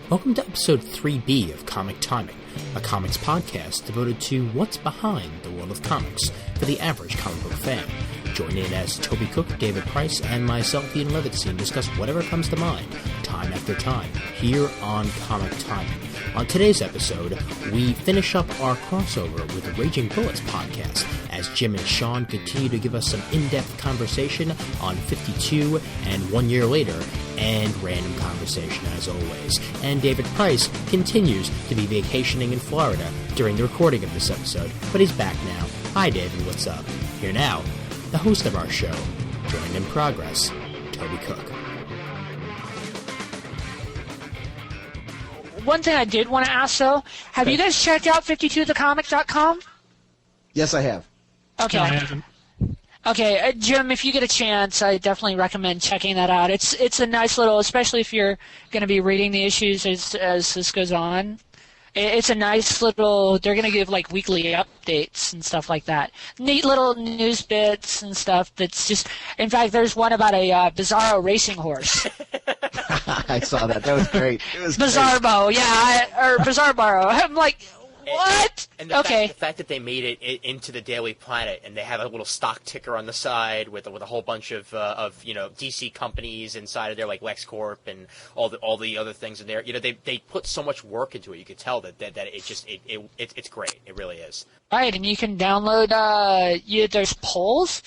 Welcome to episode 3B of Comic Timing, a comics podcast devoted to what's behind the world of comics for the average comic book fan. Join in as Toby Cook, David Price, and myself, Ian Levittstein, discuss whatever comes to mind, time after time, here on Comic Timing. On today's episode, we finish up our crossover with the Raging Bullets podcast, as Jim and Sean continue to give us some in-depth conversation on 52 and 1 year later, and random conversation as always. And David Price continues to be vacationing in Florida during the recording of this episode, but he's back now. Hi David, what's up? Here now, the host of our show, joined in progress, Toby Cook. One thing I did want to ask, though, have you guys checked out 52thecomic.com? Yes, I have. Okay. No, I haven't. Okay, Jim, if you get a chance, I definitely recommend checking that out. It's a nice little, especially if you're going to be reading the issues as this goes on. It's a nice little, they're going to give like weekly updates and stuff like that. Neat little news bits and stuff that's just, in fact, there's one about a Bizarro racing horse. I saw that. That was great. It was Bizarro, or Bizarro. I'm like, what? And the okay. fact that they made it into the Daily Planet, and they have a little stock ticker on the side with a whole bunch of DC companies inside of there, like LexCorp and all the other things in there. You know, they put so much work into it. You could tell that it's great. It really is. Right, and you can download. There's polls.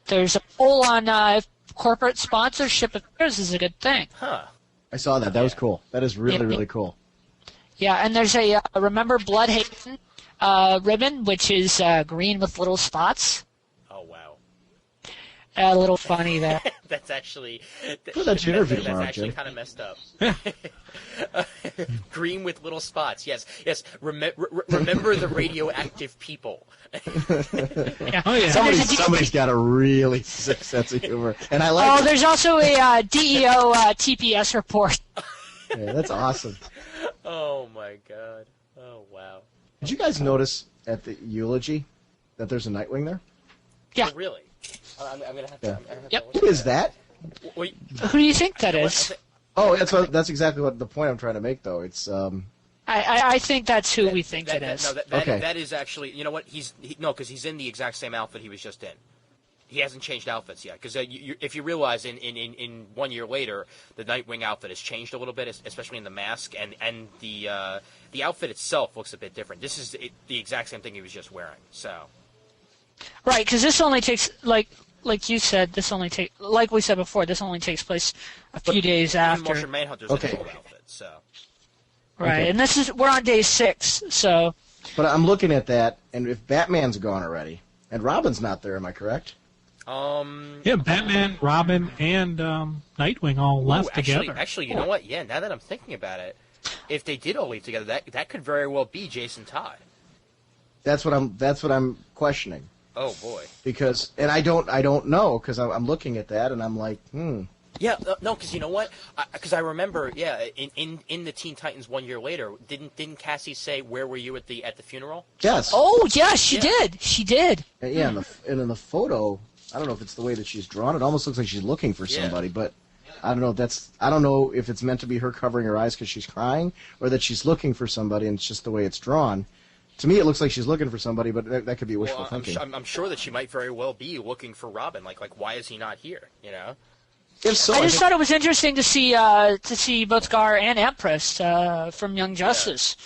There's a poll on corporate sponsorship of theirs is a good thing. Huh. I saw that. That was cool. That is really cool. Yeah, and there's a Remember Bloodhaven ribbon, which is green with little spots. Oh, wow. A little funny there. That's actually... That's your interview, That's actually kind of messed up. Green with little spots. Yes. Remember the radioactive people. Yeah. Oh, yeah. Somebody's got a really sick sense of humor. And I like there's also a DEO TPS report. Yeah, that's awesome. Oh, my God. Oh, wow. Did you guys notice at the eulogy that there's a Nightwing there? Yeah. Oh, really? I'm going to have to... Yeah. I'm gonna have Yep. to Who is that? Wait, Who do you think that is? Oh, that's exactly what the point I'm trying to make, though. It's I think that's who we think it is. Okay. That is actually... You know what? Because he's in the exact same outfit he was just in. He hasn't changed outfits yet, because if you realize in 1 year later, the Nightwing outfit has changed a little bit, especially in the mask, and the outfit itself looks a bit different. This is the exact same thing he was just wearing. So, Right, because this only takes like you said. Like we said before, this only takes place a few days after. Martian Manhunter's Okay. in the outfit. So, Right, Okay. and we're on day 6, so. But I'm looking at that, and if Batman's gone already, and Robin's not there, am I correct? Yeah, Batman, Robin, and Nightwing all left together. Actually, you know what? Yeah, now that I'm thinking about it, if they did all leave together, that could very well be Jason Todd. That's what I'm questioning. Oh boy. Because I don't know, because I'm looking at that and I'm like, Yeah, no, because you know what? Because I remember, yeah, in the Teen Titans 1 year later, didn't Cassie say, "Where were you at the funeral"? Yes. Oh yeah, she Yeah. did. She did. Yeah, and in the photo, I don't know if it's the way that she's drawn. It almost looks like she's looking for Yeah. somebody, but I don't know if it's meant to be her covering her eyes because she's crying, or that she's looking for somebody and it's just the way it's drawn. To me, it looks like she's looking for somebody, but that could be wishful thinking. I'm sure that she might very well be looking for Robin. Like why is he not here? You know? If so, I just thought it was interesting to see both Gar and Empress from Young Justice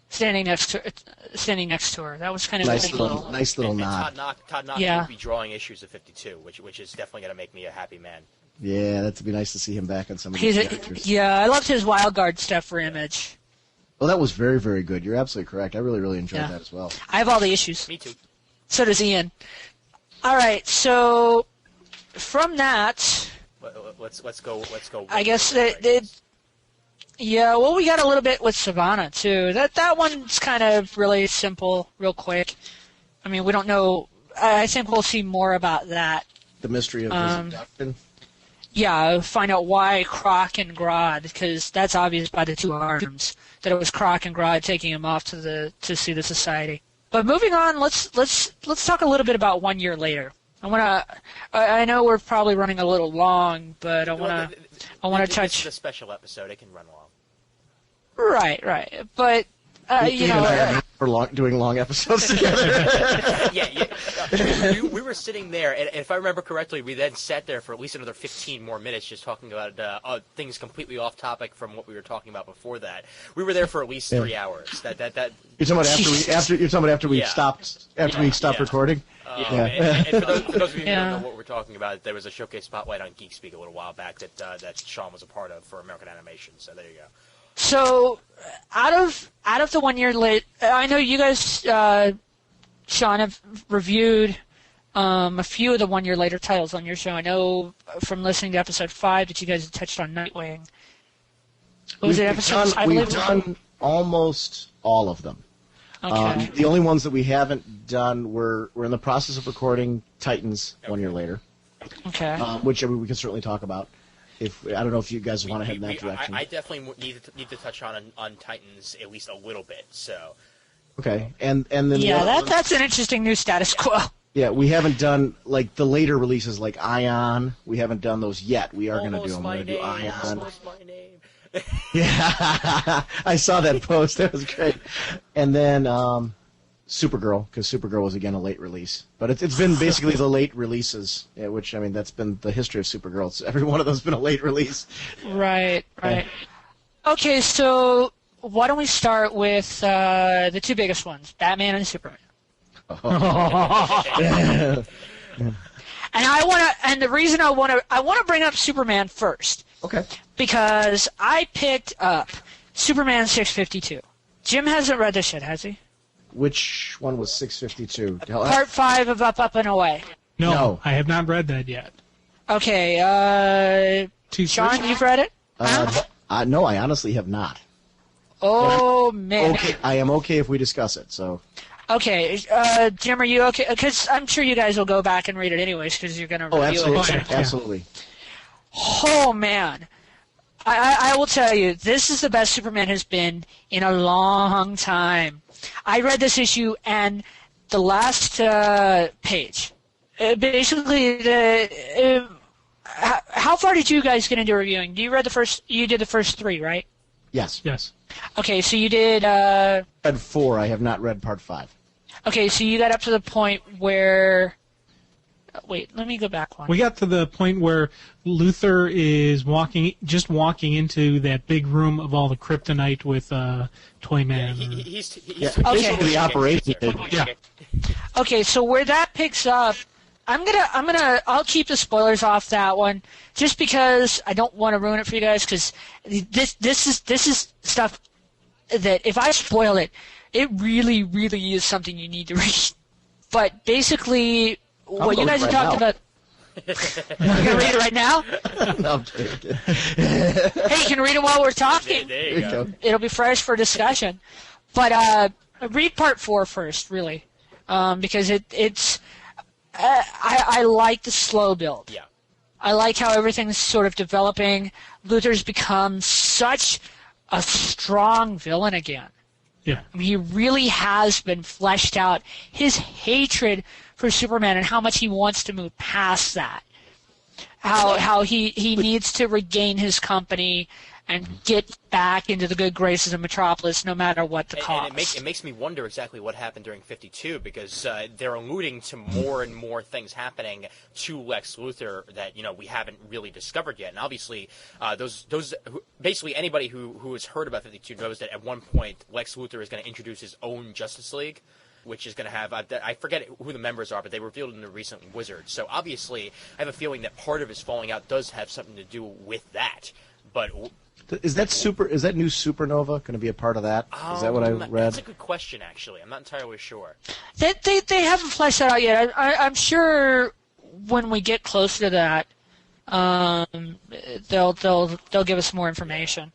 standing next to her. That was kind of a nice cool little And nod. Todd Knox Yeah. will be drawing issues of 52, which is definitely going to make me a happy man. Yeah, that'd be nice to see him back on some of these characters. Yeah, I loved his Wild Guard stuff for Image. Well, that was very, very good. You're absolutely correct. I really enjoyed Yeah. that as well. I have all the issues. Me too. So does Ian. All right, so from that, Let's go. I guess yeah. Well, we got a little bit with Savannah too. That one's kind of really simple, real quick. I mean, we don't know. I think we'll see more about that. The mystery of his abduction. Yeah, find out why Croc and Grodd, because that's obvious by the two arms that it was Croc and Grodd taking him off to see the society. But moving on, let's talk a little bit about 1 year later. I know we're probably running a little long, but I wanna This touch. is a special episode. It can run long. Right. But for doing long episodes together. We were sitting there, and if I remember correctly, we then sat there for at least another 15 more minutes just talking about things completely off topic from what we were talking about before that. We were there for at least 3 hours. That You're talking about after we stopped recording. And for those of you who don't know what we're talking about, there was a showcase spotlight on GeekSpeak a little while back that Sean was a part of for American Animation. So there you go. So, out of the 1 year late, I know you guys, Sean, have reviewed a few of the 1 year later titles on your show. I know from listening to episode 5 that you guys had touched on Nightwing. We've done almost all of them. Okay. The only ones that we haven't done we're in the process of recording Titans 1 year later. Okay. Which we can certainly talk about. I don't know if you guys want to head in that direction. I definitely need to touch on Titans at least a little bit. So. Okay, and then that's an interesting new status quo. Yeah, we haven't done like the later releases like Ion. We haven't done those yet. We are going to do them. We're going to do Ion. Almost my name. Yeah, I saw that post. That was great. And then Supergirl, because Supergirl was again a late release. But it's been basically the late releases, which, I mean, that's been the history of Supergirl. It's, every one of those has been a late release. Right. Okay, so why don't we start with the two biggest ones, Batman and Superman. And the reason I want to bring up Superman first. Okay. Because I picked up Superman 652. Jim hasn't read this yet, has he? Which one was 652? Part 5 of Up and Away. No, I have not read that yet. Okay, Sean, you've read it? No, I honestly have not. Oh, man. Okay, I am okay if we discuss it, so... Okay, Jim, are you okay? Because I'm sure you guys will go back and read it anyways, because you're going to review it. Absolutely. Oh, man. I will tell you, this is the best Superman has been in a long time. I read this issue, and the last page, basically, how far did you guys get into reviewing? You did the first 3, right? Yes. Okay, so you did... read 4. I have not read part 5. Okay, so you got up to the point where... Wait, let me go back one. We got to the point where Luthor is walking into that big room of all the kryptonite with Toyman. Yeah, he's okay. The operation. Yeah. Okay, so where that picks up, I'll keep the spoilers off that one, just because I don't want to ruin it for you guys. Because this is stuff that if I spoil it, it really, really is something you need to read. But basically, what you guys are talking about. You're gonna read it right now? No, I'm joking. Hey, you can read it while we're talking. There you go. It'll be fresh for discussion. But read part 4 first, really, because it's. I like the slow build. Yeah. I like how everything's sort of developing. Luthor's become such a strong villain again. Yeah. I mean, he really has been fleshed out. His hatred for Superman and how much he wants to move past that. How he needs to regain his company and get back into the good graces of Metropolis no matter what the cost. And it makes me wonder exactly what happened during 52 because they're alluding to more and more things happening to Lex Luthor that we haven't really discovered yet. And obviously, basically anybody who has heard about 52 knows that at one point Lex Luthor is going to introduce his own Justice League, which is going to have I forget who the members are, but they revealed in the recent Wizard. So obviously, I have a feeling that part of his falling out does have something to do with that, but. Is that new Supernova going to be a part of that? Is that what I read? That's a good question, actually. I'm not entirely sure. They haven't fleshed that out yet. I'm sure when we get closer to that, they'll give us more information.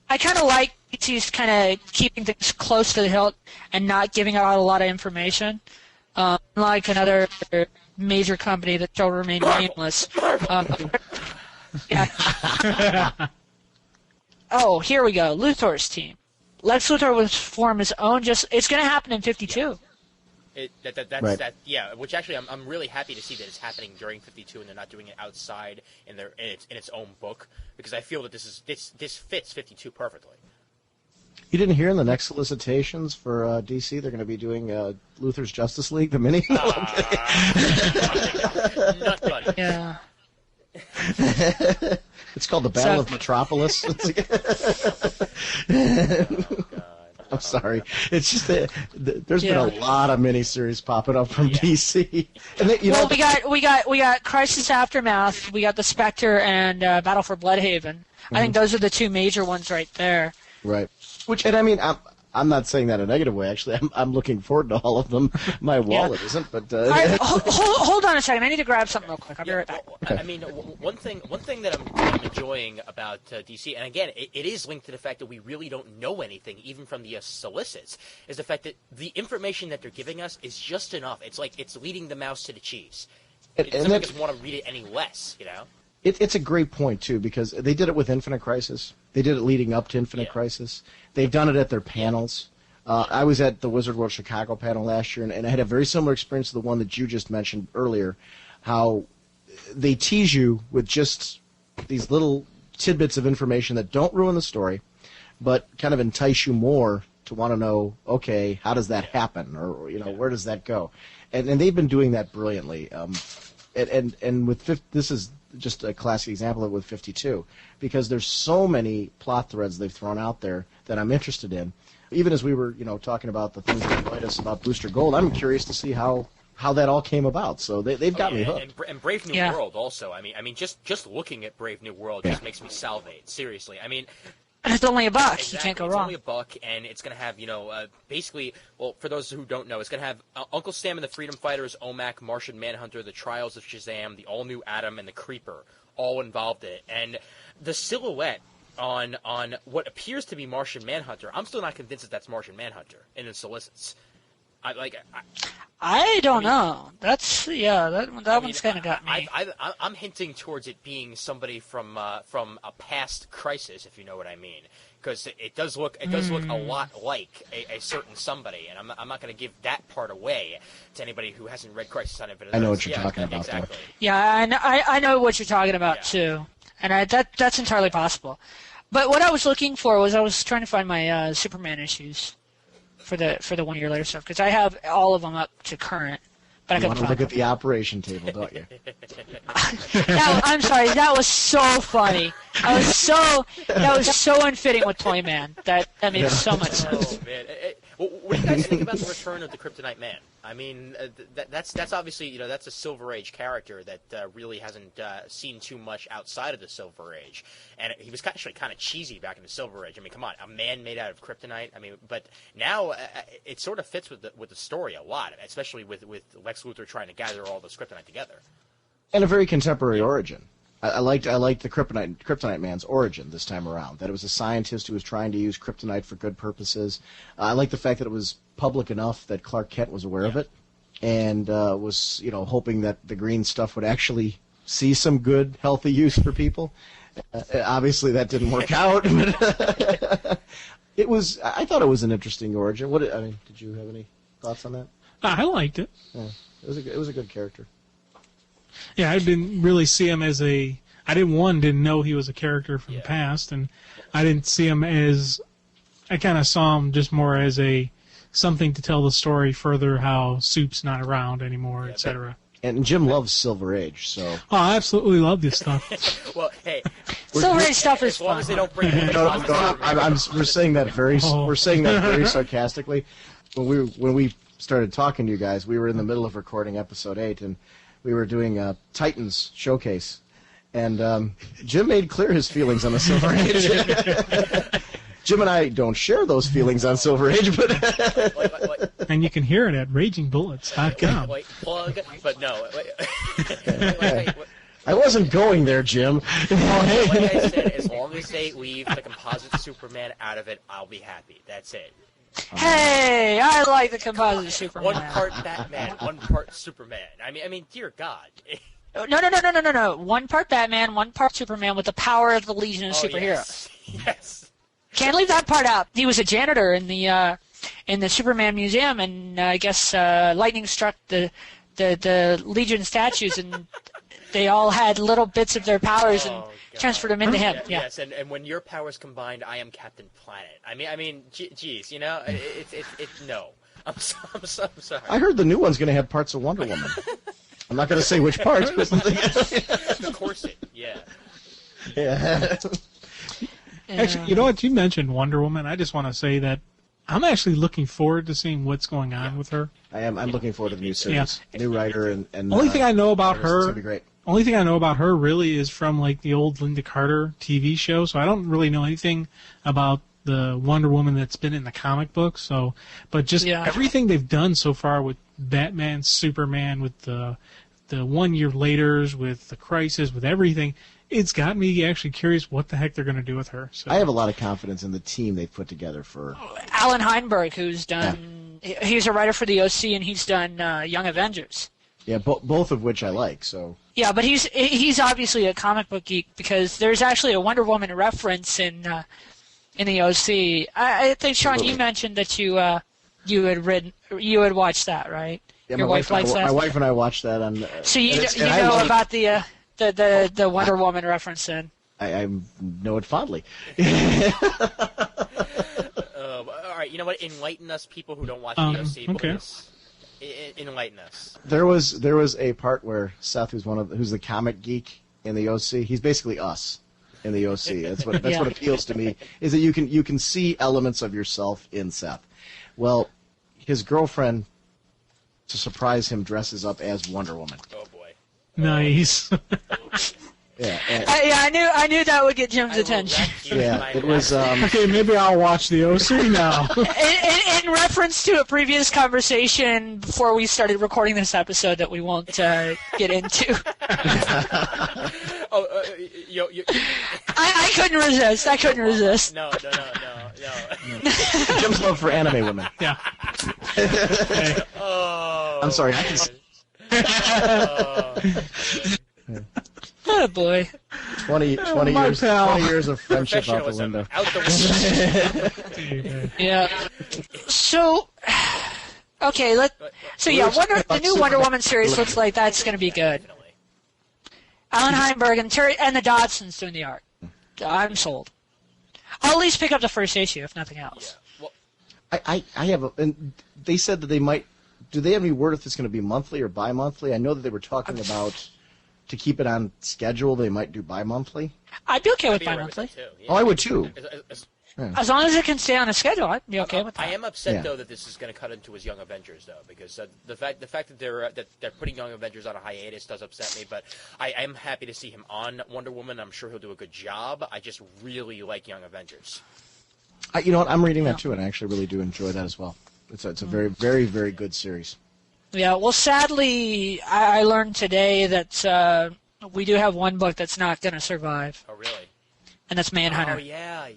I kind of like DC's kind of keeping things close to the hilt and not giving out a lot of information, like another major company that shall remain nameless. Yeah. Oh, here we go. Luthor's team. Lex Luthor will form his own. It's going to happen in 52. Yeah. Which actually, I'm really happy to see that it's happening during 52, and they're not doing it outside in its own book, because I feel that this fits 52 perfectly. You didn't hear in the next solicitations for DC they're going to be doing Luthor's Justice League, the mini? Nut bunny. Yeah. It's called the Battle of Metropolis. I'm sorry. It's just that there's been a lot of miniseries popping up from DC. And we got Crisis Aftermath, we got the Spectre, and Battle for Bloodhaven. I think those are the two major ones right there. Right. And I mean, I'm not saying that in a negative way. Actually, I'm looking forward to all of them. My wallet isn't, but. All right, hold on a second. I need to grab something real quick. I'll be right back. I mean, one thing that I'm enjoying about DC, and again, it is linked to the fact that we really don't know anything, even from the solicits, is the fact that the information that they're giving us is just enough. It's like it's leading the mouse to the cheese. It doesn't make us want to read it any less, you know? It's a great point, too, because they did it with Infinite Crisis. They did it leading up to Infinite Crisis. They've done it at their panels. I was at the Wizard World Chicago panel last year, and I had a very similar experience to the one that you just mentioned earlier, how they tease you with just these little tidbits of information that don't ruin the story, but kind of entice you more to want to know, okay, how does that happen, or where does that go? And they've been doing that brilliantly. And with this is just a classic example of it with 52, because there's so many plot threads they've thrown out there that I'm interested in. Even as we were, talking about the things that annoyed us about Booster Gold, I'm curious to see how that all came about. So they've got me hooked. And Brave New World also. I mean, just looking at Brave New World just makes me salivate. Seriously. I mean. And it's only $1. Exactly. You can't go wrong. It's wrong. only $1, and it's going to have, basically, well, for those who don't know, it's going to have Uncle Sam and the Freedom Fighters, OMAC, Martian Manhunter, the Trials of Shazam, the all-new Atom, and the Creeper, all involved in it. And the silhouette on what appears to be Martian Manhunter, I'm still not convinced that that's Martian Manhunter in the solicits. I don't know. That's that one's kind of got me. I'm hinting towards it being somebody from a past Crisis, if you know what I mean, because it does look a lot like a certain somebody, and I'm not going to give that part away to anybody who hasn't read Crisis on Infinite Earths. I know what you're talking about. Exactly. Yeah, I know what you're talking about too, and that's entirely possible. But what I was looking for was I was trying to find my Superman issues for the 1 year later stuff, because I have all of them up to current. But I want to look at the operation table, don't you? I'm sorry, that was so funny. That was so unfitting with Toyman. That made so much sense. Oh man. What do you guys think about the return of the Kryptonite Man? I mean, that's obviously, that's a Silver Age character that really hasn't seen too much outside of the Silver Age, and he was actually kind of cheesy back in the Silver Age. I mean, come on, a man made out of kryptonite. I mean, but now it sort of fits with the story a lot, especially with Lex Luthor trying to gather all this kryptonite together. And a very contemporary origin. I liked the Kryptonite Man's origin this time around. That it was a scientist who was trying to use kryptonite for good purposes. I like the fact that it was public enough that Clark Kent was aware of it, and was hoping that the green stuff would actually see some good, healthy use for people. Obviously, that didn't work out. But I thought it was an interesting origin. Did you have any thoughts on that? I liked it. Yeah, it was a good character. Yeah, I didn't really see him as didn't know he was a character from the past, and I didn't see him as, I kind of saw him just more as something to tell the story further, how Soup's not around anymore, etc. And Jim loves Silver Age, so. Oh, I absolutely love this stuff. Well, hey, Silver Age stuff is as long fun. as they don't bring it. We're saying that very sarcastically. When we started talking to you guys, we were in the middle of recording episode 8, and we were doing a Titans showcase, and Jim made clear his feelings on the Silver Age. Jim and I don't share those feelings on Silver Age, but and you can hear it at RagingBullets.com. Plug, but no. I wasn't going there, Jim. Like I said, as long as they leave the composite Superman out of it, I'll be happy. That's it. Hey, I like the composite Superman. One part Batman, one part Superman. I mean, dear God. No. 1 part Batman, 1 part Superman with the power of the Legion of Superheroes. Yes. Can't leave that part out. He was a janitor in the Superman Museum, and I guess lightning struck the Legion statues, and they all had little bits of their powers and transferred them into him. Yeah. Yes, and when your powers combined, I am Captain Planet. I mean, geez, you know, no. I'm sorry. I heard the new one's going to have parts of Wonder Woman. I'm not going to say which parts, but The corset, yeah. Yeah. Actually, you know what? You mentioned Wonder Woman. I just want to say that I'm actually looking forward to seeing what's going on with her. I'm looking forward to the new series. New writer and Only thing I know about artist. It's her. gonna be great. Only thing I know about her really is from like the old Linda Carter TV show. So I don't really know anything about the Wonder Woman that's been in the comic book. So, but just everything they've done so far with Batman, Superman, with the 1 year laters, with the Crisis, with everything. It's got me actually curious what the heck they're going to do with her. So. I have a lot of confidence in the team they've put together for... Alan Heinberg, who's done... Yeah. He's a writer for the OC, and he's done Young Avengers. Yeah, both of which I like, so... Yeah, but he's obviously a comic book geek, because there's actually a Wonder Woman reference in the OC. I think, Sean, you mentioned that you had watched that, right? Yeah, Your wife likes that? My wife and I watched that on... So you know about the Wonder Woman reference then? I know it fondly. All right, you know what? Enlighten us, people who don't watch the OC. Okay. Please. Enlighten us. There was a part where Seth, who's the comic geek in the OC, he's basically us in the OC. That's what appeals to me, is that you can see elements of yourself in Seth. Well, his girlfriend, to surprise him, dresses up as Wonder Woman. Oh boy. Nice. Yeah. I knew that would get Jim's attention. Yeah, it was. Okay, maybe I'll watch the OC now. In reference to a previous conversation before we started recording this episode that we won't get into. I couldn't resist. No. Jim's love for anime women. Yeah. Oh. I'm sorry. I can. Oh boy. 20 years of friendship out the Professionalism window. out the window. Yeah. So, okay, the new Wonder Woman series looks like that's going to be good. Definitely. Alan Heinberg and the Dodsons doing the art. I'm sold. I'll at least pick up the first issue, if nothing else. Yeah. Well, I have and they said that they might. Do they have any word if it's going to be monthly or bi-monthly? I know that they were talking about, to keep it on schedule, they might do bi-monthly. I'd be okay with I'd be all right with bi-monthly. that too, yeah. Oh, I would too. As long as it can stay on a schedule, I'd be okay with that. I am upset Yeah. though that this is going to cut into his Young Avengers though, because the fact that they're putting Young Avengers on a hiatus does upset me. But I am happy to see him on Wonder Woman. I'm sure he'll do a good job. I just really like Young Avengers. You know what? I'm reading that too, and I actually really do enjoy that as well. It's a very, very, very good series. Yeah, well, sadly, I learned today that we do have one book that's not going to survive, Oh really? and that's Manhunter. Oh yeah.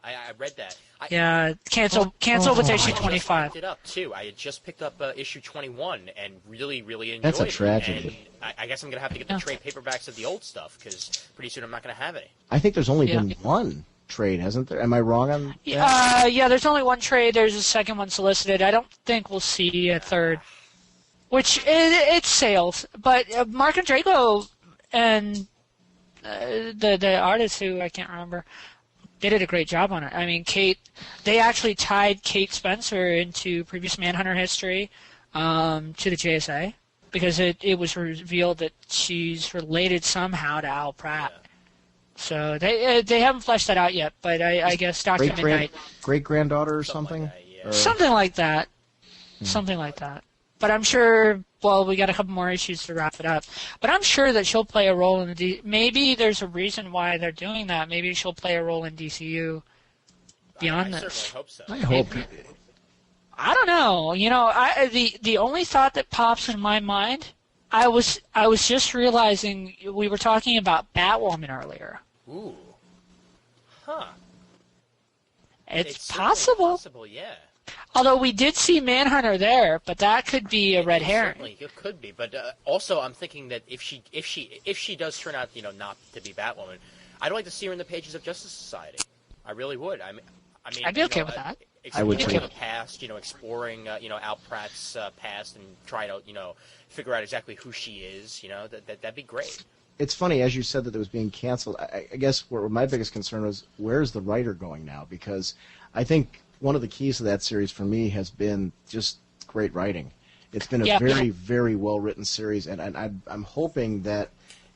I read that. Cancel with issue 25. I picked it up too. I had just picked up issue 21 and really enjoyed That's a it. tragedy. And I guess I'm gonna have to get the trade paperbacks of the old stuff because pretty soon I'm not gonna have any. I think there's only Yeah. been one trade, hasn't there? Am I wrong on that? Yeah, there's only one trade. There's a second one solicited. I don't think we'll see a third. Which, it's sales. But Mark and Draco and the artist who I can't remember, they did a great job on it. I mean, they actually tied Kate Spencer into previous Manhunter history to the JSA because it was revealed that she's related somehow to Al Pratt. So they haven't fleshed that out yet, but I guess Dr. Midnight. Great-granddaughter or something? Like that, yeah. Or- Something like that. Something like that. But I'm sure, well, we got a couple more issues to wrap it up. But I'm sure that she'll play a role in maybe there's a reason why they're doing that. Maybe she'll play a role in DCU beyond I this. certainly hope so. I hope. I don't know. You know, the only thought that pops in my mind, I was just realizing we were talking about Batwoman earlier. Ooh. Huh. It's certainly possible. Possible, yeah. Although we did see Manhunter there, but that could be a red herring. Certainly, it could be. But also, I'm thinking that if she does turn out, not to be Batwoman, I'd like to see her in the pages of Justice Society. I really would. I mean, I'd be okay with that. I would exploring too. the past, exploring, Al Pratt's past and try to, figure out exactly who she is, that'd be great. It's funny, as you said that it was being canceled, I guess where my biggest concern was, where's the writer going now? Because I think one of the keys to that series for me has been just great writing. It's been a very, very well-written series, and I'm hoping that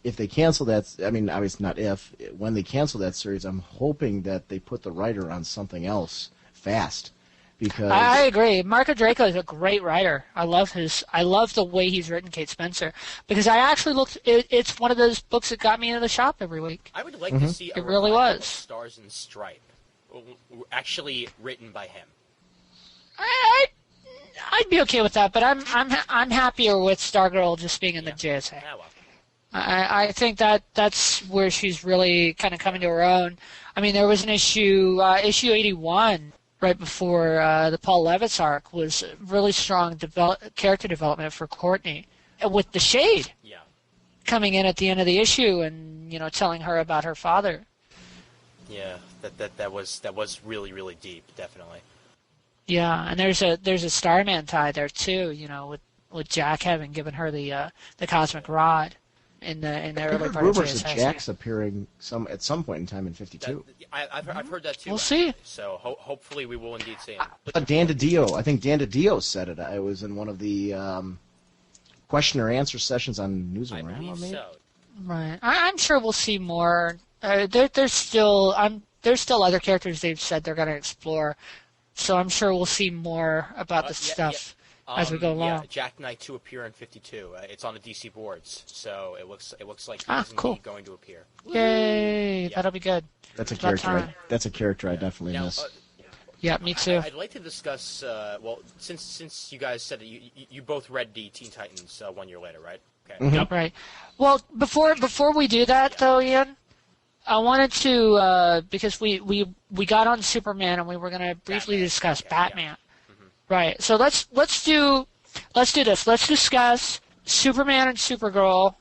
if they cancel that, I mean, obviously not if, when they cancel that series, I'm hoping that they put the writer on something else fast. Because I agree. Marco Draco is a great writer. I love the way he's written Kate Spencer, because I actually it's one of those books that got me into the shop every week. I would like to see a It really revival of was. Stars and Stripe, actually written by him. I'd be okay with that, but I'm happier with Stargirl just being in the JSA. Ah, well. I think that's where she's really kind of coming to her own. I mean, there was an issue 81 right before the Paul Levitz arc was really strong character development for Courtney, with the Shade coming in at the end of the issue and telling her about her father. Yeah, that was really, really deep, definitely. Yeah, and there's a Starman tie there too, with Jack having given her the cosmic rod in the early part of rumors JSA. that Jack's appearing at some point in time in 52. I've heard that too. We'll see. So hopefully we will indeed see him. Dan DiDio, I think Dan DiDio said it. I was in one of the question or answer sessions on I Newsroom. believe so. Right. I'm sure we'll see more. There's still other characters they've said they're going to explore, so I'm sure we'll see more about this stuff as we go along. Yeah, Jack Knight to appear in 52. It's on the DC boards, so it looks like he's cool. going to appear. Yay! That'll be good. That's a It's about character. time. That's a character I definitely Now, miss. Yeah, me too. I'd like to discuss. Well, since you guys said that you both read the Teen Titans 1 year later, right? Okay. Yep. Right. Well, before we do that, though, Ian, I wanted to because we got on Superman and we were going to briefly discuss Batman. Right. So let's do this. Let's discuss Superman and Supergirl.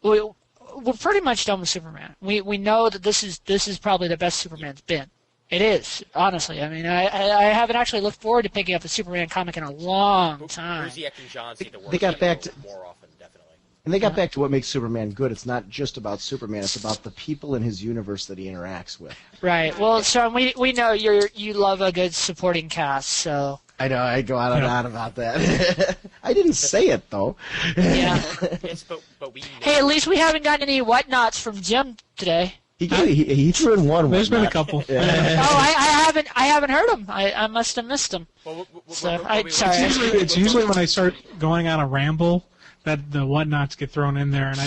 We're pretty much done with Superman. We know that this is probably the best Superman's been. It is, honestly. I mean, I haven't actually looked forward to picking up a Superman comic in a long time. Busiek and Johns need to work They got back to- more often, definitely. And they got back to what makes Superman good. It's not just about Superman. It's about the people in his universe that he interacts with. Right. Well, so we know you love a good supporting cast, so I know. I go on and on about that. I didn't say it though. yeah. Yes, but we. Know. Hey, at least we haven't gotten any whatnots from Jim today. He threw in one. There's been a whatnot. couple. Oh, I haven't heard him. I must have missed him. Well, So, sorry. It's usually when I start going on a ramble that the whatnots get thrown in there, and I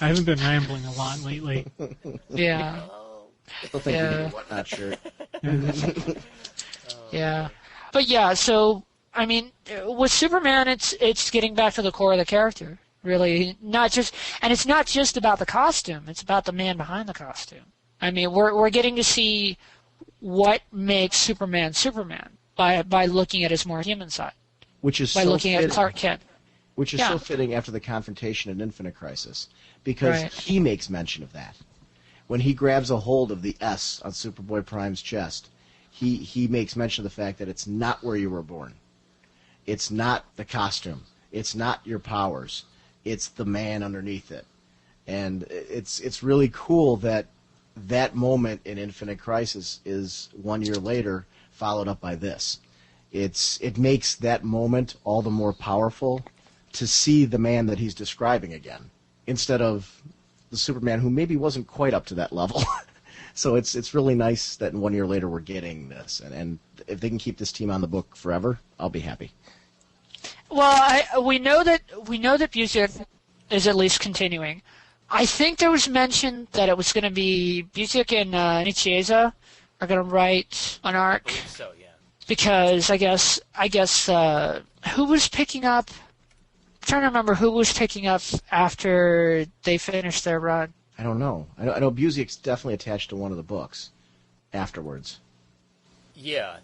haven't been rambling a lot lately. Yeah. Still think Yeah. you need a whatnot shirt. Yeah. But yeah, so I mean, with Superman, it's getting back to the core of the character. Really, it's not just about the costume. It's about the man behind the costume. I mean, we're getting to see what makes Superman Superman by looking at his more human side, Which is by so looking fitting, at Clark Kent. Which is Yeah. so fitting after the confrontation in Infinite Crisis, because Right. he makes mention of that. When he grabs a hold of the S on Superboy Prime's chest, he makes mention of the fact that it's not where you were born. It's not the costume. It's not your powers. It's the man underneath it. And it's really cool that moment in Infinite Crisis is 1 year later followed up by this. It makes that moment all the more powerful to see the man that he's describing again, instead of the Superman who maybe wasn't quite up to that level. So it's really nice that 1 year later we're getting this, and if they can keep this team on the book forever, I'll be happy. Well, we know that Busiek is at least continuing. I think there was mention that it was going to be Busiek and Nicieza are going to write an arc, So yeah. because I guess who was picking up? I'm trying to remember who was picking up after they finished their run. I don't know. I know Busiek's definitely attached to one of the books afterwards. Yeah.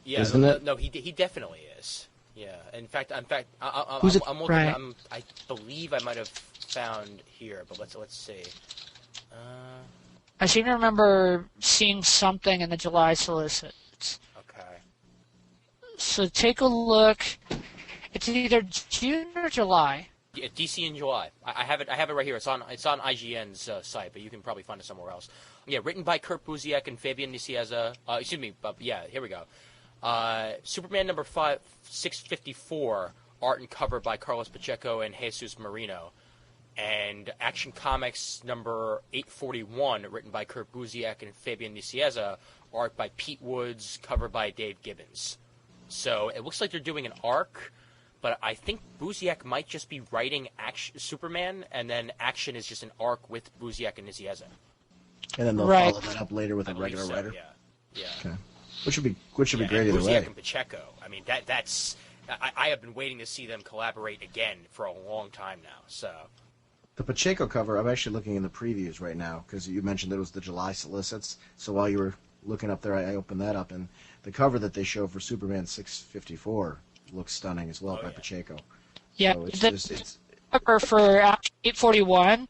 Isn't it? No, he definitely is. Yeah. In fact, I'm Who's it? looking. Right. I believe I might have found here, but let's see. I seem to remember seeing something in the July solicits. Okay. So take a look. It's either June or July. Yeah, DC in July. I have it right here. It's on IGN's site, but you can probably find it somewhere else. Yeah, written by Kurt Busiek and Fabian Nicieza. Here we go. Superman number 654, art and cover by Carlos Pacheco and Jesus Marino. And Action Comics number 841, written by Kurt Busiek and Fabian Nicieza, art by Pete Woods, cover by Dave Gibbons. So it looks like they're doing an arc, but I think Busiek might just be writing Superman, and then Action is just an arc with Busiek and Nicieza. And then they'll follow that up later with a regular writer. Yeah. Okay. Which would be great either way. Busiek and Pacheco. I mean, that's. I have been waiting to see them collaborate again for a long time now. So. The Pacheco cover, I'm actually looking in the previews right now because you mentioned that it was the July solicits. So while you were looking up there, I opened that up, and the cover that they show for Superman 654 looks stunning as well by Pacheco. Yeah, so the cover for 841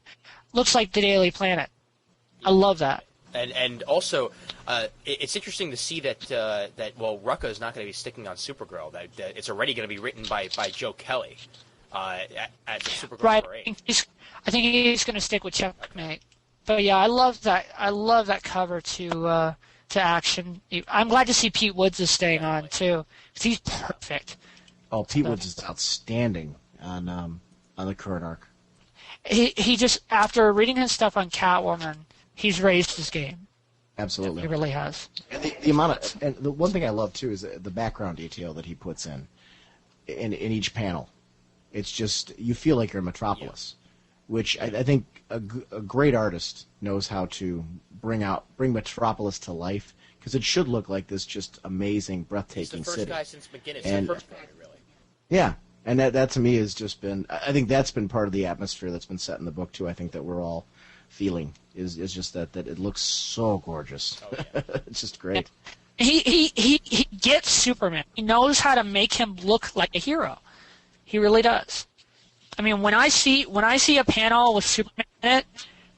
looks like the Daily Planet. I love that. And also, it's interesting to see that Rucka is not going to be sticking on Supergirl. That it's already going to be written by Joe Kelly at the Supergirl right. parade. I think he's going to stick with Checkmate. But yeah, I love that cover to Action. I'm glad to see Pete Woods is staying on too, because he's perfect. Oh, Pete Woods is outstanding on the current arc. He just, after reading his stuff on Catwoman, he's raised his game. Absolutely, he really has. And the amount of, and the one thing I love too is the background detail that he puts in each panel. It's just, you feel like you're in Metropolis, which I think a great artist knows how to bring Metropolis to life, because it should look like this just amazing, breathtaking city. He's the first guy since McGinnis, the first guy, really. Yeah, and that to me has just been, I think that's been part of the atmosphere that's been set in the book too. I think that we're all feeling is just that it looks so gorgeous. Oh, yeah. It's just great. He gets Superman. He knows how to make him look like a hero. He really does. I mean, when I see a panel with Superman in it,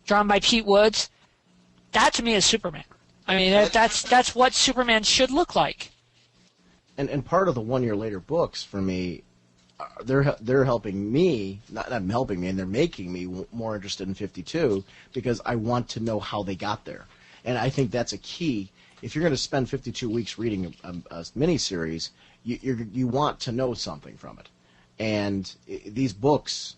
drawn by Pete Woods, that to me is Superman. I mean, that's what Superman should look like. And part of the 1 year later books for me, they're helping me, not helping me, and they're making me more interested in 52 because I want to know how they got there. And I think that's a key. If you're going to spend 52 weeks reading a miniseries, you want to know something from it. And these books,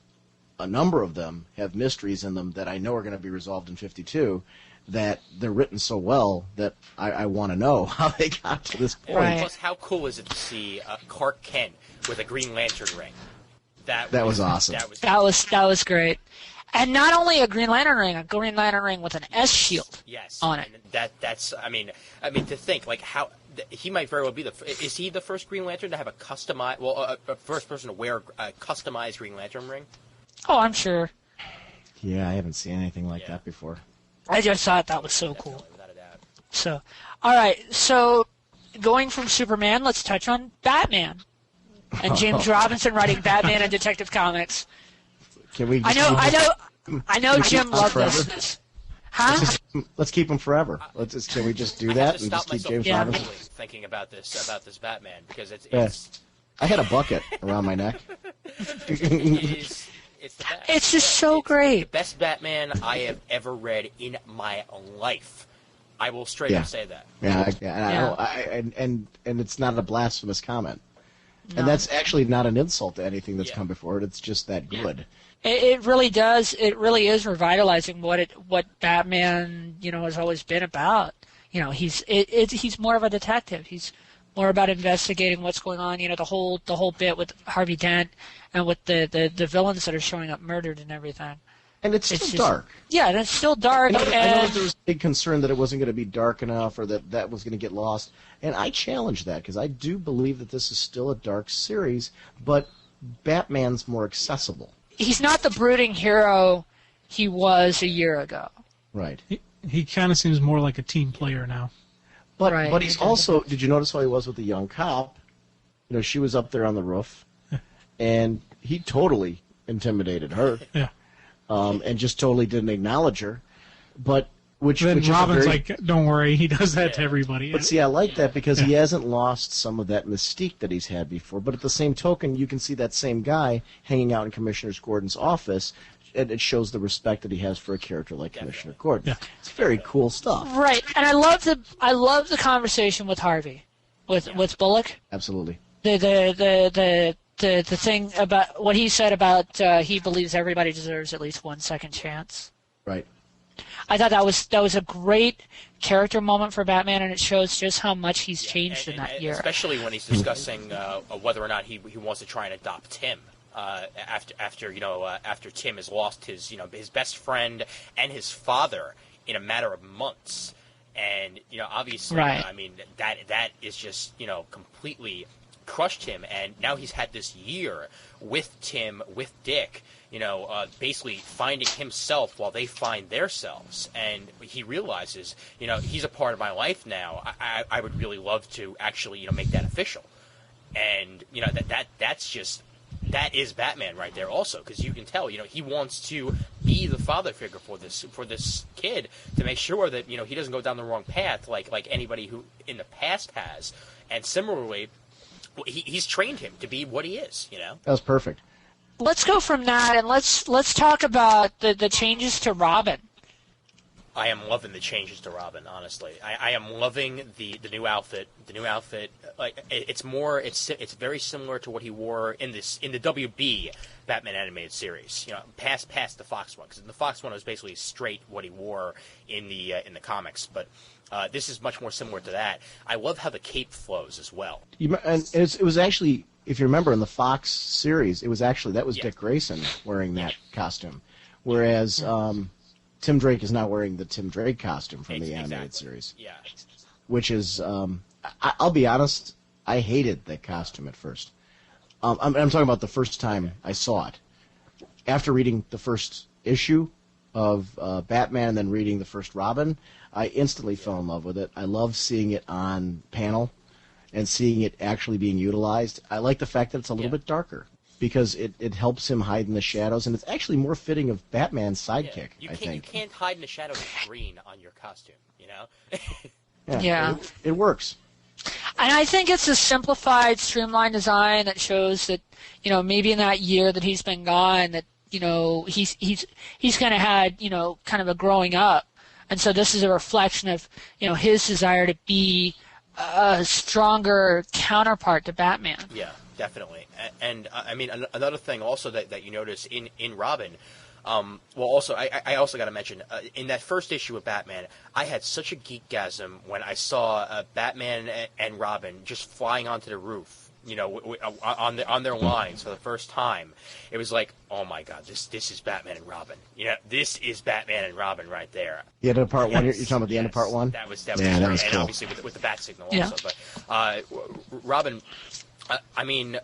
a number of them have mysteries in them that I know are going to be resolved in 52, that they're written so well that I want to know how they got to this point. Right. Plus, how cool is it to see Clark Kent with a Green Lantern ring? That was awesome. That was great. And not only a Green Lantern ring, a Green Lantern ring with an S shield on it. And that's I mean to think like how he might very well be is he the first Green Lantern to have a customized, a first person to wear a customized Green Lantern ring? Oh, I'm sure. Yeah, I haven't seen anything like that before. I just thought that was so cool. Without a doubt. So, all right. So, going from Superman, let's touch on Batman and James Robinson writing Batman and Detective Comics. Can we? I know. Jim loved this. Huh? Let's keep him forever. Can we just do that and just keep James Robinson? Thinking about this Batman because it's I had a bucket around my neck. It's the best. It's just so great. The best Batman I have ever read in my life. I will straight up say that. And it's not a blasphemous comment. No. And that's actually not an insult to anything that's come before it. It's just that good. It really does. It really is revitalizing what Batman has always been about. He's more of a detective. He's more about investigating what's going on. The whole bit with Harvey Dent and with the villains that are showing up murdered and everything. And it's still dark. Yeah, and it's still dark. I know there was a big concern that it wasn't going to be dark enough or that was going to get lost. And I challenge that because I do believe that this is still a dark series, but Batman's more accessible. He's not the brooding hero he was a year ago. Right. He kind of seems more like a team player now. But he's also, did you notice how he was with the young cop? She was up there on the roof, and he totally intimidated her. Yeah. And just totally didn't acknowledge her. But Which then is a Robin's very- like, don't worry, he does that to everybody. But see, I like that because he hasn't lost some of that mystique that he's had before. But at the same token, you can see that same guy hanging out in Commissioner Gordon's office, and it shows the respect that he has for a character like Commissioner Gordon. Yeah. It's very cool stuff. Right, and I love the conversation with Harvey, with Bullock. Absolutely. The thing about what he said about he believes everybody deserves at least one second chance. Right. I thought that was a great character moment for Batman, and it shows just how much he's changed in that year. Especially when he's discussing whether or not he wants to try and adopt Tim. After Tim has lost his best friend and his father in a matter of months, and obviously, right. I mean that is just completely crushed him, and now he's had this year with Tim, with Dick, basically finding himself while they find themselves, and he realizes, he's a part of my life now. I would really love to actually, make that official, and that is Batman right there also, because you can tell, he wants to be the father figure for this kid to make sure that he doesn't go down the wrong path like anybody who in the past has, and similarly, he's trained him to be what he is. That was perfect. Let's go from that, and let's talk about the changes to Robin. I am loving the changes to Robin. Honestly, I am loving the new outfit. The new outfit, like it's very similar to what he wore in the WB Batman animated series. Past the Fox one, because in the Fox one it was basically straight what he wore in the comics, but. This is much more similar to that. I love how the cape flows as well. It was actually, if you remember, in the Fox series, that was Dick Grayson wearing that costume, whereas Tim Drake is now wearing the Tim Drake costume from the animated series. Yeah. Which is, I'll be honest, I hated that costume at first. I'm talking about the first time I saw it. After reading the first issue of Batman and then reading the first Robin, I instantly fell in love with it. I love seeing it on panel and seeing it actually being utilized. I like the fact that it's a little bit darker because it helps him hide in the shadows, and it's actually more fitting of Batman's sidekick, I think. You can't hide in the shadows of green on your costume, Yeah. It works. And I think it's a simplified, streamlined design that shows that, maybe in that year that he's been gone, that, he's kind of had, kind of a growing up. And so this is a reflection of, his desire to be a stronger counterpart to Batman. Yeah, definitely. And I mean, another thing also that you notice in Robin, also, I also got to mention, in that first issue of Batman, I had such a geekgasm when I saw Batman and Robin just flying onto the roof. On their lines for the first time. It was like, oh my God, this is Batman and Robin. This is Batman and Robin right there. The end of part one. You're talking about the end of part one. That was that great. was cool. And obviously with the bat signal also. But Robin, I mean,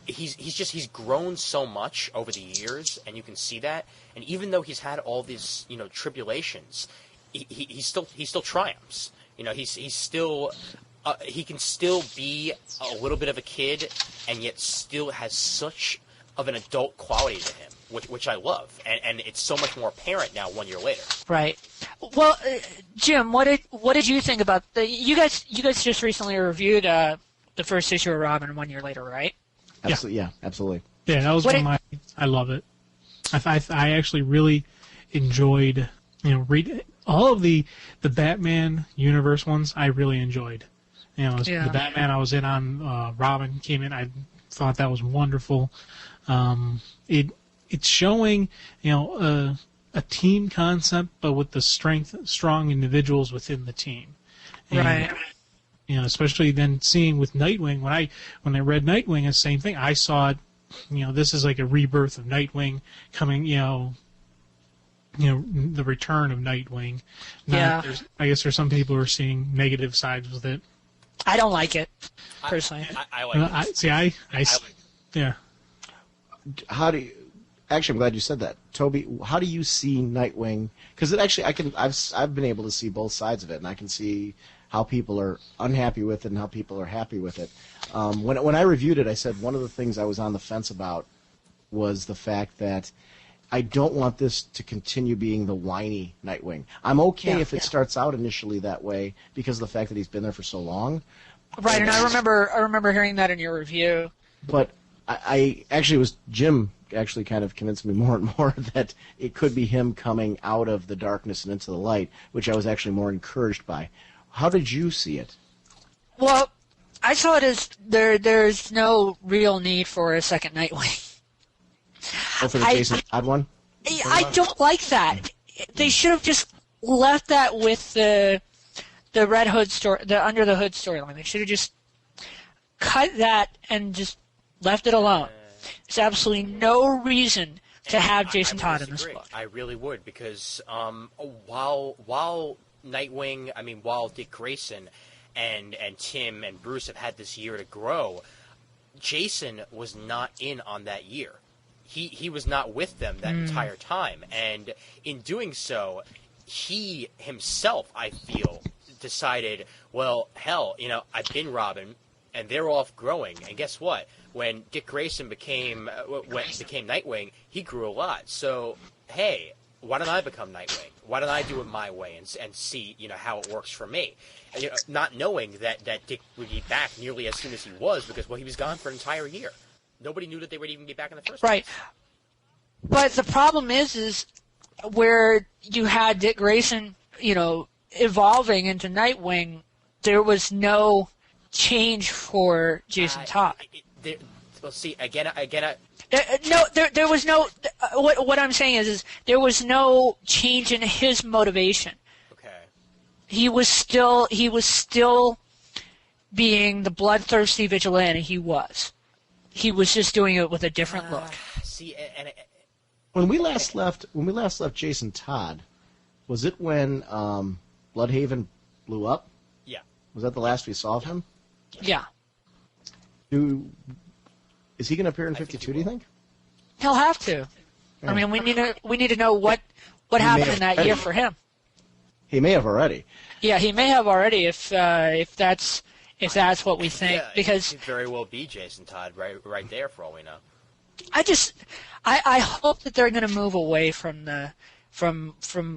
he's grown so much over the years, and you can see that. And even though he's had all these tribulations, he still triumphs. He's still. He can still be a little bit of a kid, and yet still has such of an adult quality to him, which I love, and it's so much more apparent now 1 year later. Right. Well, Jim, what did you think about you guys just recently reviewed the first issue of Robin 1 year later, right? Absolutely, yeah, absolutely. Yeah, that was I love it. I actually really enjoyed read all of the Batman universe ones. I really enjoyed. The Batman I was in on, Robin came in. I thought that was wonderful. It's showing, a team concept, but with the strong individuals within the team. And, right. Especially then seeing with Nightwing. When I read Nightwing, the same thing. I saw it. This is like a rebirth of Nightwing coming. The return of Nightwing. I guess there's some people who are seeing negative sides with it. I don't like it, personally. I like it. Yeah. How do you? Actually, I'm glad you said that, Toby. How do you see Nightwing? Because I've been able to see both sides of it, and I can see how people are unhappy with it and how people are happy with it. When I reviewed it, I said one of the things I was on the fence about was the fact that I don't want this to continue being the whiny Nightwing. I'm okay if it starts out initially that way because of the fact that he's been there for so long. Right, and I remember hearing that in your review. But I actually was Jim actually kind of convinced me more and more that it could be him coming out of the darkness and into the light, which I was actually more encouraged by. How did you see it? Well, I saw it as there's no real need for a second Nightwing. Oh, for the Jason Todd one? I don't like that. They should have just left that with the Red Hood story, the Under the Hood storyline. They should have just cut that and just left it alone. There's absolutely no reason to have Jason Todd in this book. I really would, because while Nightwing, while Dick Grayson and Tim and Bruce have had this year to grow, Jason was not in on that year. He was not with them that entire time, and in doing so, he himself, I feel, decided, well, hell, I've been Robin, and they're off growing, and guess what? When Dick Grayson became Nightwing, he grew a lot. So, hey, why don't I become Nightwing? Why don't I do it my way and see how it works for me? And, not knowing that Dick would be back nearly as soon as he was, because he was gone for an entire year. Nobody knew that they would even be back in the first place. Right. But the problem is where you had Dick Grayson, evolving into Nightwing, there was no change for Jason Todd. Well, see, again. There was no. What I'm saying is there was no change in his motivation. Okay. He was still being the bloodthirsty vigilante he was. He was just doing it with a different look. See, and when we last left Jason Todd, was it when Bloodhaven blew up? Yeah. Was that the last we saw of him? Yeah. Is he going to appear in 52? Do you think? He'll have to. Yeah. I mean, we need to know what happened in that year for him. He may have already. Yeah, he may have already if that's what we think, because it could very well be Jason Todd right there for all we know. I hope that they're going to move away from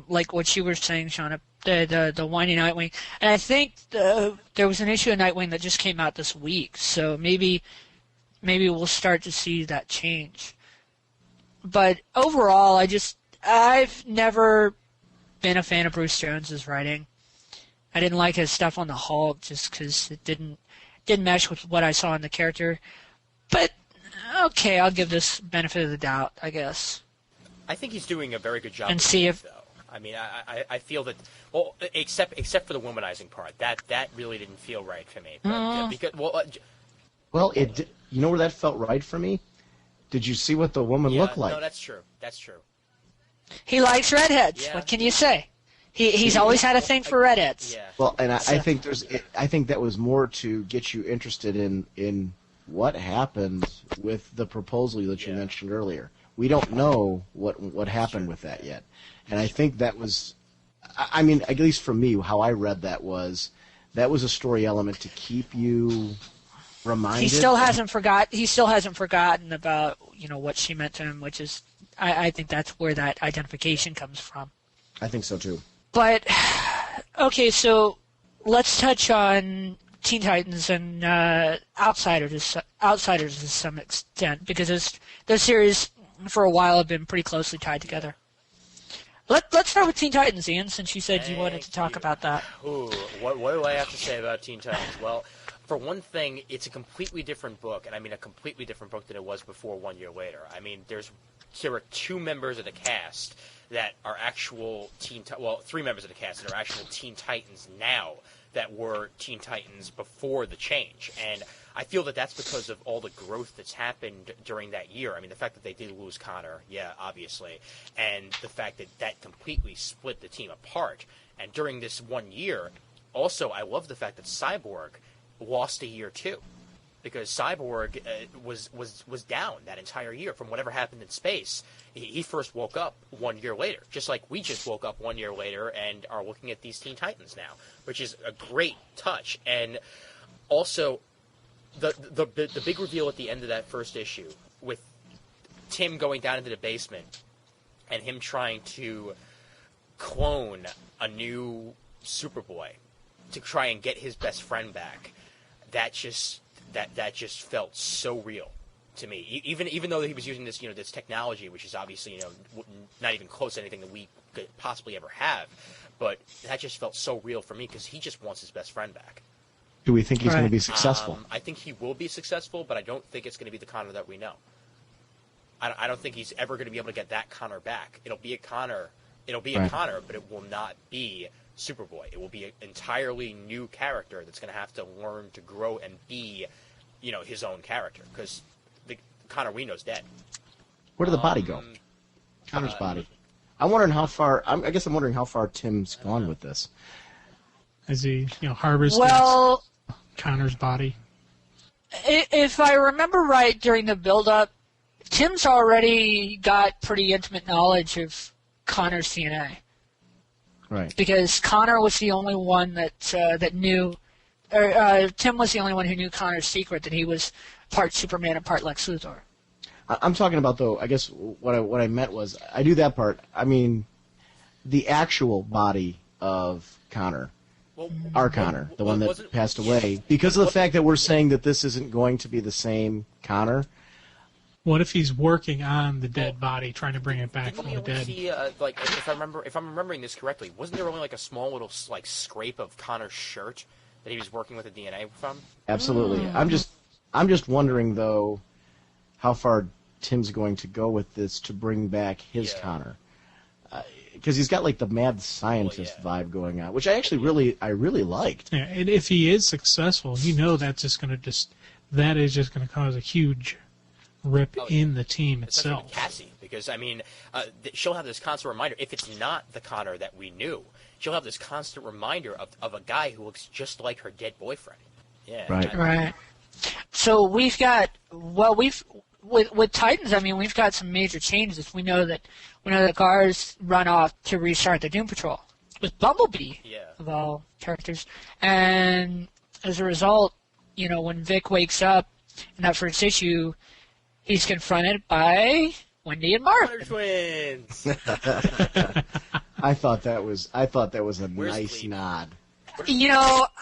like what you were saying, Sean, the whiny Nightwing, and I think there was an issue of Nightwing that just came out this week, so maybe we'll start to see that change. But overall, I've never been a fan of Bruce Jones's writing. I didn't like his stuff on the Hulk just because it didn't mesh with what I saw in the character. But okay, I'll give this benefit of the doubt, I guess. I think he's doing a very good job. And see if, though. I feel that, well, except for the womanizing part, that really didn't feel right for me. But, it did, you know where that felt right for me? Did you see what the woman looked like? No, that's true. That's true. he likes redheads. Yeah. What can you say? He's always had a thing for redheads. Yeah. Well, and I think I think that was more to get you interested in what happened with the proposal that you mentioned earlier. We don't know what happened with that yet, and I think that was, I mean, at least for me, how I read that was a story element to keep you reminded. He still hasn't forgotten about what she meant to him, which is I think that's where that identification comes from. I think so too. But okay, so let's touch on Teen Titans and Outsiders to some extent, because those series for a while have been pretty closely tied together. Let's start with Teen Titans, Ian, since you said you wanted to talk about that. Ooh, what do I have to say about Teen Titans? Well, for one thing, it's a completely different book, and I mean a completely different book than it was before 1 year later. I mean, there are two members of the cast that are actual three members of the cast that are actual Teen Titans now that were Teen Titans before the change. And I feel that that's because of all the growth that's happened during that year. I mean, the fact that they did lose Connor, obviously, and the fact that completely split the team apart. And during this 1 year, also, I love the fact that Cyborg lost a year too, because Cyborg was down that entire year from whatever happened in space. He first woke up 1 year later, just like we just woke up 1 year later and are looking at these Teen Titans now, which is a great touch. And also, the big reveal at the end of that first issue with Tim going down into the basement and him trying to clone a new Superboy to try and get his best friend back, that just felt so real to me. Even though he was using this, this technology, which is obviously, not even close to anything that we could possibly ever have, but that just felt so real for me because he just wants his best friend back. Do we think he's going to be successful? I think he will be successful, but I don't think it's going to be the Connor that we know. I don't think he's ever going to be able to get that Connor back. It'll be a Connor, but it will not be Superboy. It will be an entirely new character that's going to have to learn to grow and be, his own character because the Connor we know is dead. Where did the body go? Connor's body. I'm wondering how far. I'm wondering how far Tim's gone with this. As he, harbors Connor's body. If I remember right, during the build-up, Tim's already got pretty intimate knowledge of Connor's DNA. Right. Because Connor was the only one that knew, or Tim was the only one who knew Connor's secret, that he was part Superman and part Lex Luthor. I'm talking about, though, I guess what I meant was, I do that part. I mean, the actual body of Connor. Our Connor, the one that passed away, because of the fact that we're saying that this isn't going to be the same Connor. What if he's working on the dead body, trying to bring it back from the dead? If I'm remembering this correctly, wasn't there only like a small little scrape of Connor's shirt that he was working with the DNA from? Absolutely. I'm just wondering though, how far Tim's going to go with this to bring back his Connor. Because he's got like the mad scientist vibe going on, which I actually really liked. Yeah, and if he is successful, that's just going to cause a huge rip in the team itself. Especially Cassie, because she'll have this constant reminder. If it's not the Connor that we knew, she'll have this constant reminder of a guy who looks just like her dead boyfriend. Yeah. Right. So we've got with Titans, we've got some major changes. We know that Gars run off to restart the Doom Patrol with Bumblebee, of all characters. And as a result, when Vic wakes up in that first issue, he's confronted by Wendy and Mark. Twins. I thought that was a nice Sleep? nod.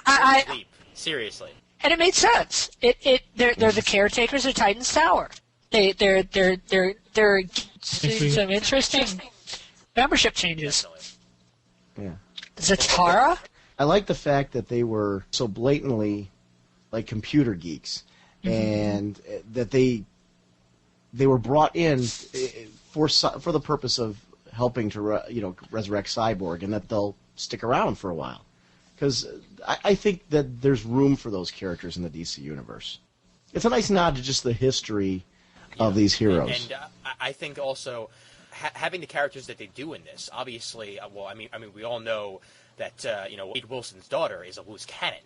I Seriously. And it made sense. They're the caretakers of Titan's Tower. They're some interesting membership changes. Definitely. Yeah. Zatara? I like the fact that they were so blatantly like computer geeks, and that they were brought in for the purpose of helping to resurrect Cyborg, and that they'll stick around for a while. Because I think that there's room for those characters in the DC universe. It's a nice nod to just the history of these heroes. And I think also having the characters that they do in this, obviously, we all know that Wade Wilson's daughter is a loose cannon.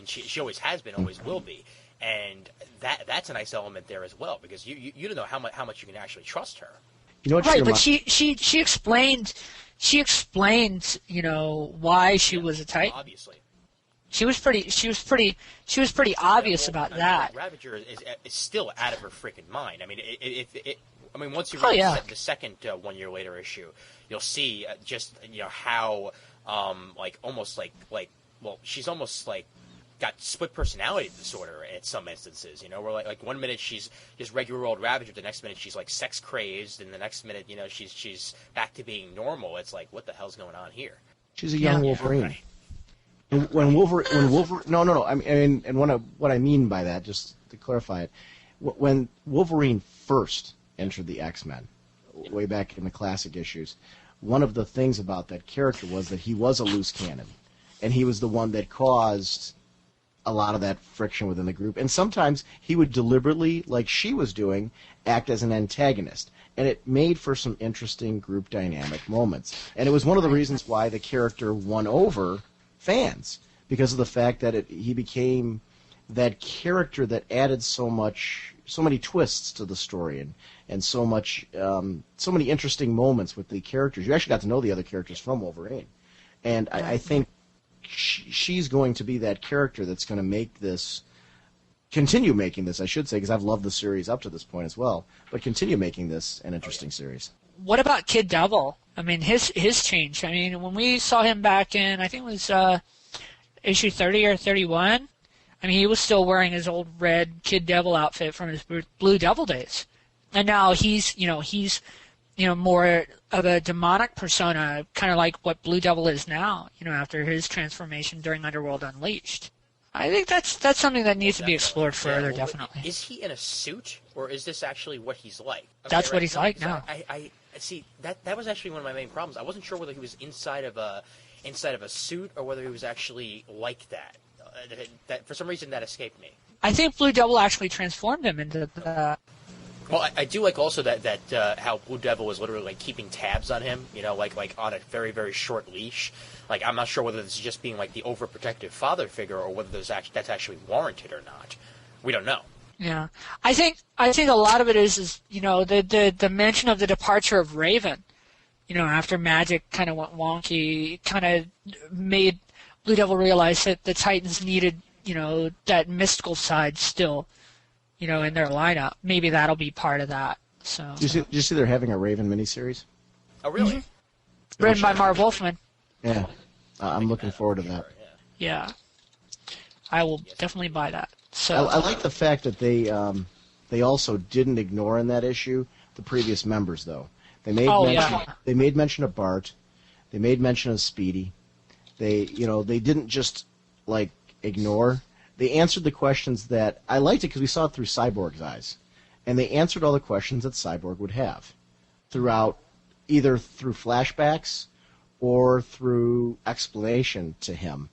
She always has been, always will be, and that's a nice element there as well, because you don't know how much you can actually trust her. Right, but she explained. She explained, why she was a Titan. Obviously, she was pretty obvious about that. Ravager is still out of her freaking mind. Once you read the second 1 year later issue, you'll see how she's almost like got split personality disorder at some instances, where like 1 minute she's just regular old Ravager, the next minute she's like sex crazed, and the next minute, she's back to being normal. It's like, what the hell's going on here? She's a young Wolverine. Right. And when Wolverine, no. What I mean by that, just to clarify it, when Wolverine first entered the X-Men, way back in the classic issues, one of the things about that character was that he was a loose cannon, and he was the one that caused a lot of that friction within the group. And sometimes he would deliberately, like she was doing, act as an antagonist. And it made for some interesting group dynamic moments. And it was one of the reasons why the character won over fans, because of the fact that he became that character that added so many twists to the story, and so many interesting moments with the characters. You actually got to know the other characters from Wolverine. And I think she's going to be that character that's going to continue making this, I should say, because I've loved the series up to this point as well, but continue making this an interesting series. what about Kid Devil? I mean, his change. I mean, when we saw him back in, I think it was issue 30 or 31, I mean, he was still wearing his old red Kid Devil outfit from his Blue Devil days. And now he's more of a demonic persona, kind of like what Blue Devil is now, after his transformation during Underworld Unleashed. I think that's something that needs to be explored further, definitely. Is he in a suit, or is this actually what he's like? Okay, that's what he's like now. I see, that was actually one of my main problems. I wasn't sure whether he was inside of a suit or whether he was actually like that. That for some reason that escaped me. I think Blue Devil actually transformed him into the... Well, I do like also that how Blue Devil was literally like keeping tabs on him, like on a very, very short leash. Like, I'm not sure whether this is just being like the overprotective father figure or whether that's actually warranted or not. We don't know. Yeah, I think a lot of it is the mention of the departure of Raven. After Magic kind of went wonky, kind of made Blue Devil realize that the Titans needed that mystical side still. In their lineup. Maybe that'll be part of that. So. Do you see they're having a Raven miniseries? Oh, really? Mm-hmm. Written by Marv Wolfman. Yeah. I'm looking forward to that. Yeah. I will definitely buy that. So I like the fact that they also didn't ignore in that issue the previous members, though. They made mention of Bart. They made mention of Speedy. They didn't just ignore. They answered the questions that I liked it because we saw it through Cyborg's eyes, and they answered all the questions that Cyborg would have throughout, either through flashbacks or through explanation to him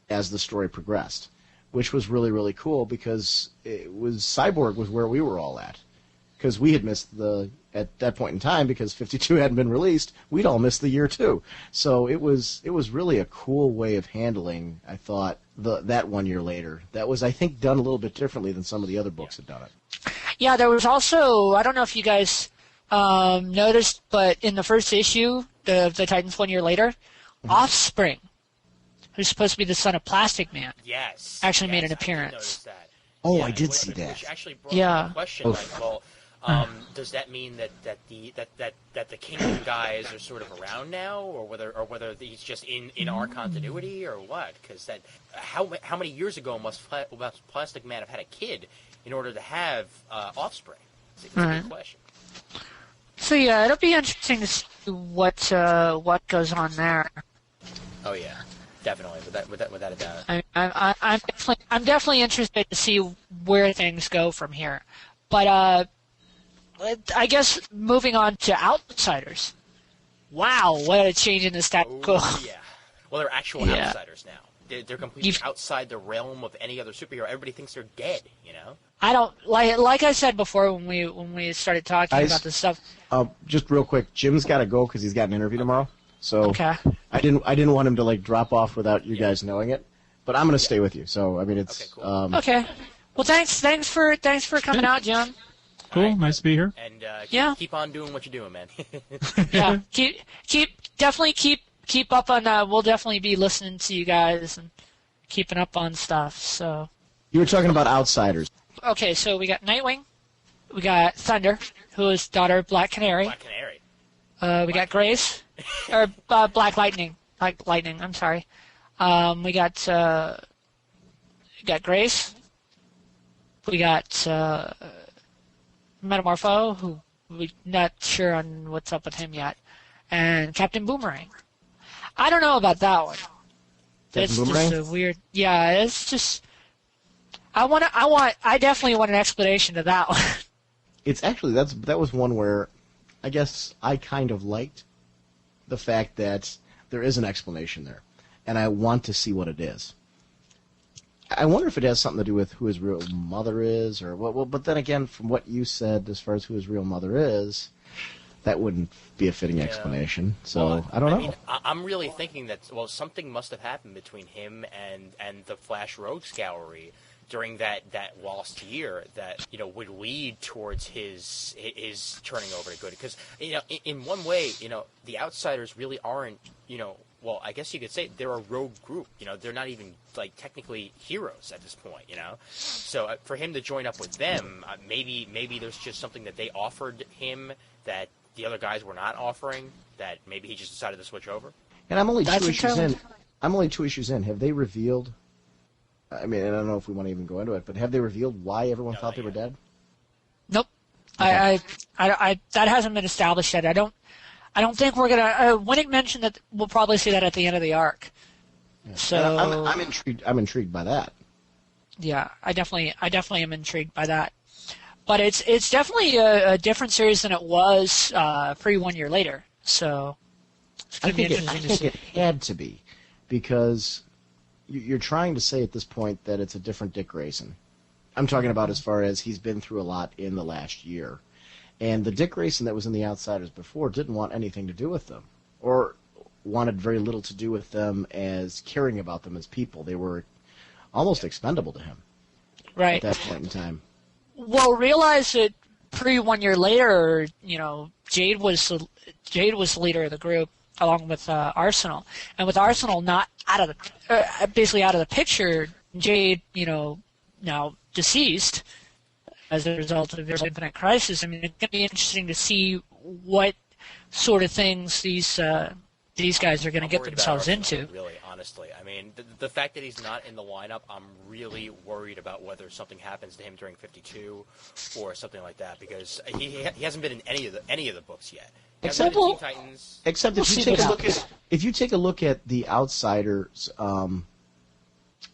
as the story progressed, which was really, really cool because Cyborg was where we were all at, because we had missed at that point in time, because 52 hadn't been released, we'd all missed the year too. So it was really a cool way of handling, I thought, that 1 year later. That was, I think, done a little bit differently than some of the other books had done it. Yeah, there was also, I don't know if you guys noticed, but in the first issue, the Titans 1 year later, Offspring, who's supposed to be the son of Plastic Man, actually made an appearance. I did see that. Which actually brought up the question, does that mean that the Kingdom guys are sort of around now, or whether he's just in our continuity, or what? Because how many years ago must Plastic Man have had a kid in order to have offspring? It's a good question. So yeah, it'll be interesting to see what goes on there. Oh yeah, definitely, without a doubt. I'm definitely interested to see where things go from here, but I guess moving on to Outsiders. Wow, what a change in the status quo. Yeah. Well, they're actual outsiders now. They're completely outside the realm of any other superhero. Everybody thinks they're dead, I don't like I said before when we started talking about this stuff. Just real quick, Jim's got to go because he's got an interview tomorrow. So okay. I didn't want him to drop off without you guys knowing it. But I'm going to stay with you. So I mean, it's okay. Cool. Okay. Well, thanks for coming out, Jim. Cool, right. Nice to be here. And keep on doing what you're doing, man. Yeah, keep up on that. We'll definitely be listening to you guys and keeping up on stuff. So you were talking about Outsiders. Okay, so we got Nightwing, we got Thunder, who is daughter of Black Canary. Black Canary. We got Grace, or Black Lightning. Black Lightning. I'm sorry. We got Grace. We got Metamorpho, who we're not sure on what's up with him yet, and Captain Boomerang. I don't know about that one. It's just a weird. Yeah, it's just. I definitely want an explanation to that one. It's actually that was one where, I guess I kind of liked the fact that there is an explanation there, and I want to see what it is. I wonder if it has something to do with who his real mother is, or what. Well, but then again, from what you said, as far as who his real mother is, that wouldn't be a fitting explanation. So I don't know. Mean, I'm really thinking that something must have happened between him and the Flash Rogues Gallery during that lost year that would lead towards his turning over to good. Because in one way, the Outsiders really aren't well, I guess you could say they're a rogue group. They're not even technically heroes at this point. So for him to join up with them, maybe there's just something that they offered him that the other guys were not offering, that maybe he just decided to switch over. And I'm only That's two issues entirely in. I'm only 2 issues in. Have they revealed? I mean, I don't know if we want to even go into it, but have they revealed why everyone thought they were dead? Nope. Okay. I that hasn't been established yet. I don't think we're gonna. Winnick mentioned that we'll probably see that at the end of the arc. Yeah. So And I'm intrigued. I'm intrigued by that. yeah, I definitely am intrigued by that. But it's definitely a different series than it was pre 1 year later. So it's I gonna be think interesting to see. it had to be, because you're trying to say at this point that it's a different Dick Grayson. I'm talking about as far as he's been through a lot in the last year. And the Dick Grayson that was in The Outsiders before didn't want anything to do with them, or wanted very little to do with them as caring about them as people. They were almost expendable to him Right. at that point in time. Well, realize that pre 1 year later, Jade was the leader of the group along with Arsenal, and with Arsenal not basically out of the picture, Jade, now deceased as a result of Infinite Crisis. I mean, it's going to be interesting to see what sort of things these guys are going to get themselves into. Really, honestly. I mean, the fact that he's not in the lineup, I'm really worried about whether something happens to him during 52 or something like that, because he hasn't been in any of the books yet. Except, Teen Titans. Except if you take a look at The Outsiders,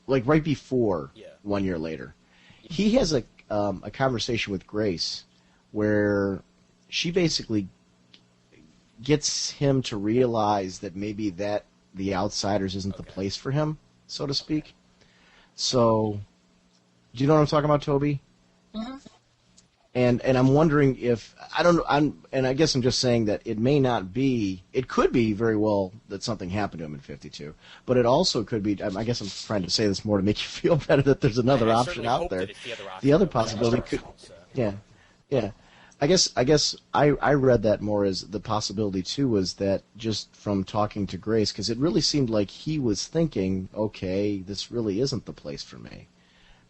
like right before 1 year later, he has a conversation with Grace where she basically gets him to realize that maybe that The Outsiders isn't the place for him, so to speak. So, do you know what I'm talking about, Toby? Mm-hmm. And I'm wondering if I guess I'm just saying that it may not be. It could be very well that something happened to him in 52, but it also could be. I guess I'm trying to say this more to make you feel better that there's another option out there. The other possibility could, yeah. I guess I read that more as the possibility too was that just from talking to Grace, because it really seemed like he was thinking, okay, this really isn't the place for me.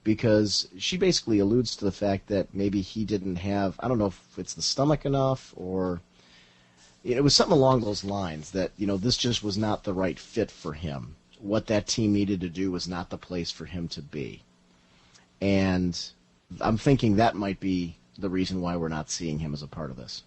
Because she basically alludes to the fact that maybe he didn't have, I don't know if it's the stomach enough, or it was something along those lines, that this just was not the right fit for him. What that team needed to do was not the place for him to be. And I'm thinking that might be the reason why we're not seeing him as a part of this.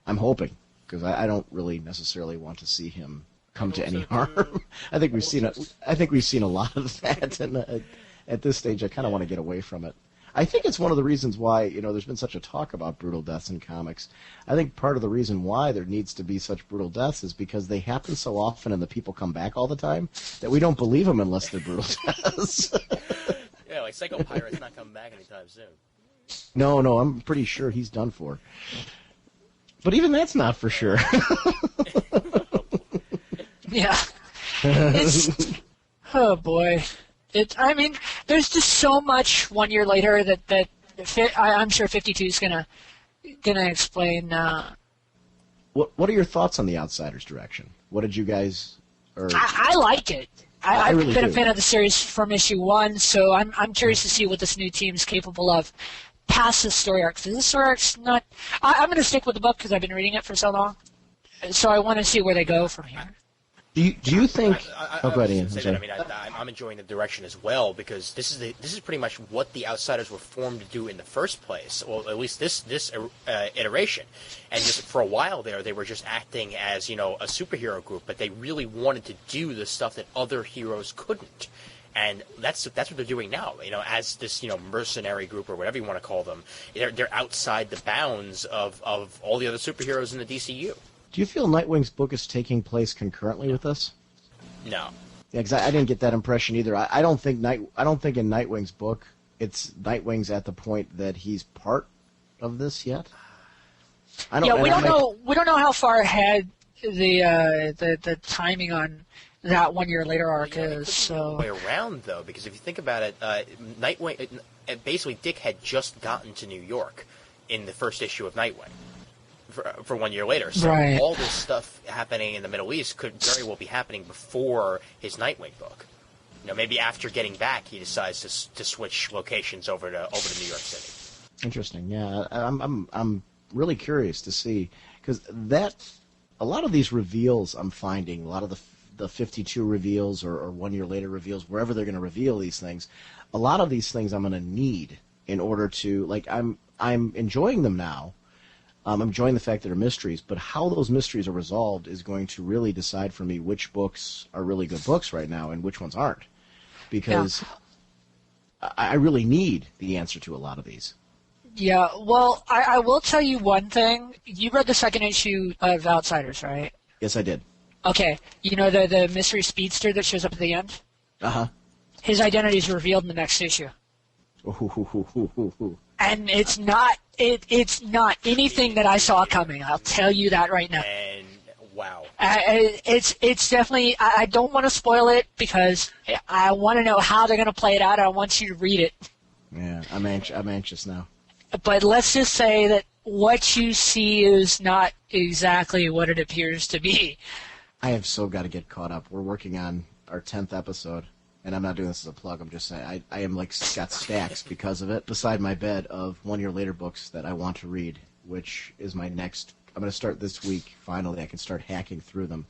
I'm hoping, because I don't really necessarily want to see him come to any harm. I think we've seen a lot of that, and at this stage, I kind of want to get away from it. I think it's one of the reasons why there's been such a talk about brutal deaths in comics. I think part of the reason why there needs to be such brutal deaths is because they happen so often, and the people come back all the time, that we don't believe them unless they're brutal deaths. Yeah, like Psycho Pirate's not coming back anytime soon. No, I'm pretty sure he's done for. But even that's not for sure. Yeah. Oh boy. There's just so much 1 year later that I'm sure 52 is gonna explain. What are your thoughts on The Outsiders direction? What did you guys? I like it. I've really been a do. fan of the series from issue 1, so I'm curious to see what this new team is capable of past this story arc. So this story arc's not. I'm going to stick with the book because I've been reading it for so long. So I want to see where they go from here. Do you think? Go ahead, Ian. I'm enjoying the direction as well, because this is pretty much what the Outsiders were formed to do in the first place. Well, at least this iteration, and just for a while there, they were just acting as a superhero group, but they really wanted to do the stuff that other heroes couldn't, and that's what they're doing now. As this mercenary group or whatever you want to call them, they're outside the bounds of all the other superheroes in the DCU. Do you feel Nightwing's book is taking place concurrently with this? No. Yeah, because I didn't get that impression either. I don't think in Nightwing's book it's Nightwing's at the point that he's part of this yet. We don't know. We don't know how far ahead the timing on that 1 year later arc is. So way around though, because if you think about it, Nightwing, basically Dick had just gotten to New York in the first issue of Nightwing. For 1 year later, so right. All this stuff happening in the Middle East could very well be happening before his Nightwing book. Maybe after getting back, he decides to switch locations over to New York City. Interesting. Yeah, I'm really curious to see, because a lot of these reveals I'm finding, a lot of the 52 reveals or 1 year later reveals, wherever they're going to reveal these things, a lot of these things I'm going to need in order to, like, I'm enjoying them now. I'm enjoying the fact that they're mysteries, but how those mysteries are resolved is going to really decide for me which books are really good books right now and which ones aren't. Because I really need the answer to a lot of these. Yeah, well, I will tell you one thing. You read the second issue of Outsiders, right? Yes, I did. Okay. You know the mystery speedster that shows up at the end? Uh-huh. His identity is revealed in the next issue. Ooh. And it's not anything that I saw coming. I'll tell you that right now. And wow. It's definitely. I don't want to spoil it because I want to know how they're going to play it out. I want you to read it. Yeah, I'm anxious now. But let's just say that what you see is not exactly what it appears to be. I have so got to get caught up. We're working on our 10th episode, and I'm not doing this as a plug. I'm just saying I am like got stacks because of it beside my bed of 1 year later books that I want to read, which is my next. I'm going to start this week. Finally, I can start hacking through them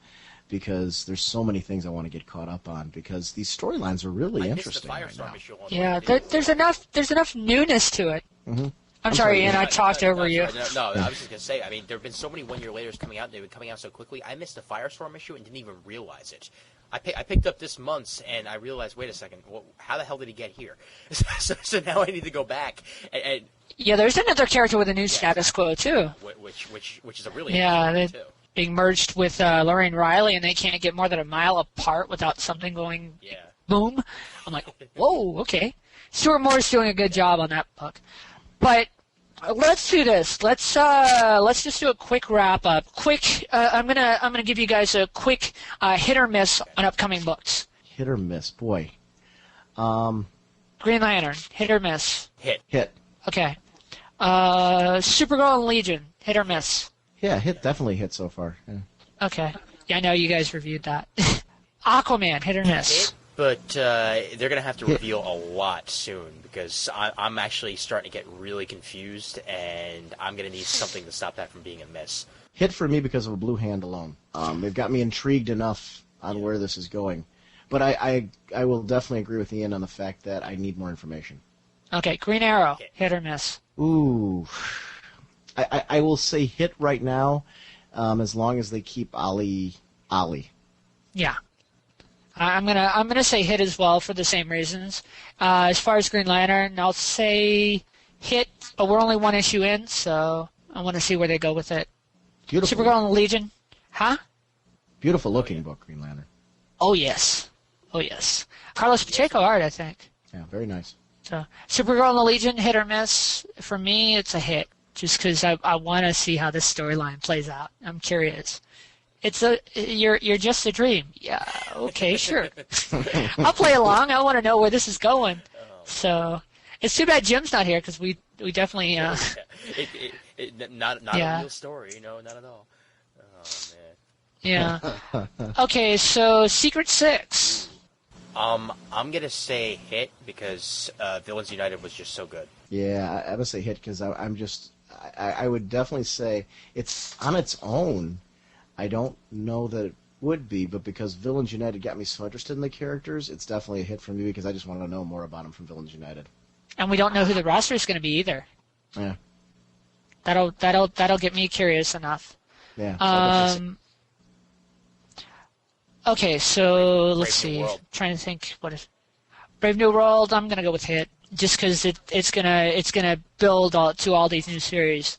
because there's so many things I want to get caught up on because these storylines are really interesting right now. Yeah, there's enough newness to it. Mm-hmm. I'm sorry, Ian, I talked over you. No, I was just going to say, I mean, there have been so many 1 year laters coming out, and they've been coming out so quickly. I missed the Firestorm issue and didn't even realize it. I picked up this month's, and I realized, wait a second, how the hell did he get here? So now I need to go back. And yeah, there's another character with a new status quo, too. Which is a really they're too. Being merged with Lorraine Riley, and they can't get more than a mile apart without something going boom. I'm like, whoa, okay. Stuart Moore's doing a good job on that book. But let's do this. Let's just do a quick wrap up. I'm gonna give you guys a quick hit or miss on upcoming books. Hit or miss, boy. Green Lantern, hit or miss. Hit. Okay. Supergirl and Legion, hit or miss. Yeah, definitely hit so far. Yeah. Okay. Yeah, I know you guys reviewed that. Aquaman, hit or miss. But they're going to have to reveal a lot soon because I'm actually starting to get really confused, and I'm going to need something to stop that from being a miss. Hit for me because of a blue hand alone. They've got me intrigued enough on where this is going. But I will definitely agree with Ian on the fact that I need more information. Okay, Green Arrow, hit or miss. Ooh. I will say hit right now as long as they keep Ollie. Yeah. I'm gonna say hit as well for the same reasons. As far as Green Lantern, I'll say hit, but we're only one issue in, so I want to see where they go with it. Beautiful. Supergirl and the Legion, huh? Beautiful looking book, Green Lantern. Oh yes. Carlos Pacheco art, I think. Yeah, very nice. So Supergirl and the Legion, hit or miss. For me, it's a hit, just because I want to see how this storyline plays out. I'm curious. You're just a dream. Yeah, okay, sure. I'll play along. I want to know where this is going. So it's too bad Jim's not here because we definitely. Not a real story, not at all. Oh man. Yeah. Okay, so Secret Six. I'm gonna say hit because Villains United was just so good. Yeah, I would say hit because I would definitely say it's on its own. I don't know that it would be, but because Villains United got me so interested in the characters, it's definitely a hit for me because I just want to know more about them from Villains United. And we don't know who the roster is going to be either. Yeah. That'll get me curious enough. Yeah. Okay, so let's see. Trying to think what is Brave New World. I'm gonna go with hit just because it's gonna build to all these new series.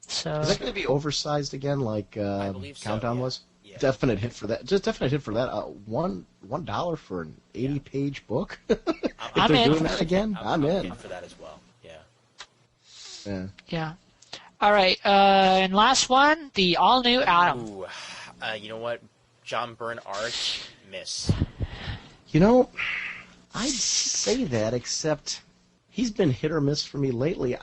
So is that going to be oversized again, like Countdown was? Yeah. Definite hit for that. Just definite hit for that. $1 for an 80-page book. If I'm they're in. doing that again, I'm in for that as well. Yeah. Yeah. All right, and last one, the all-new Atom. Ooh, you know what? John Byrne art, miss. I'd say that, except he's been hit or miss for me lately.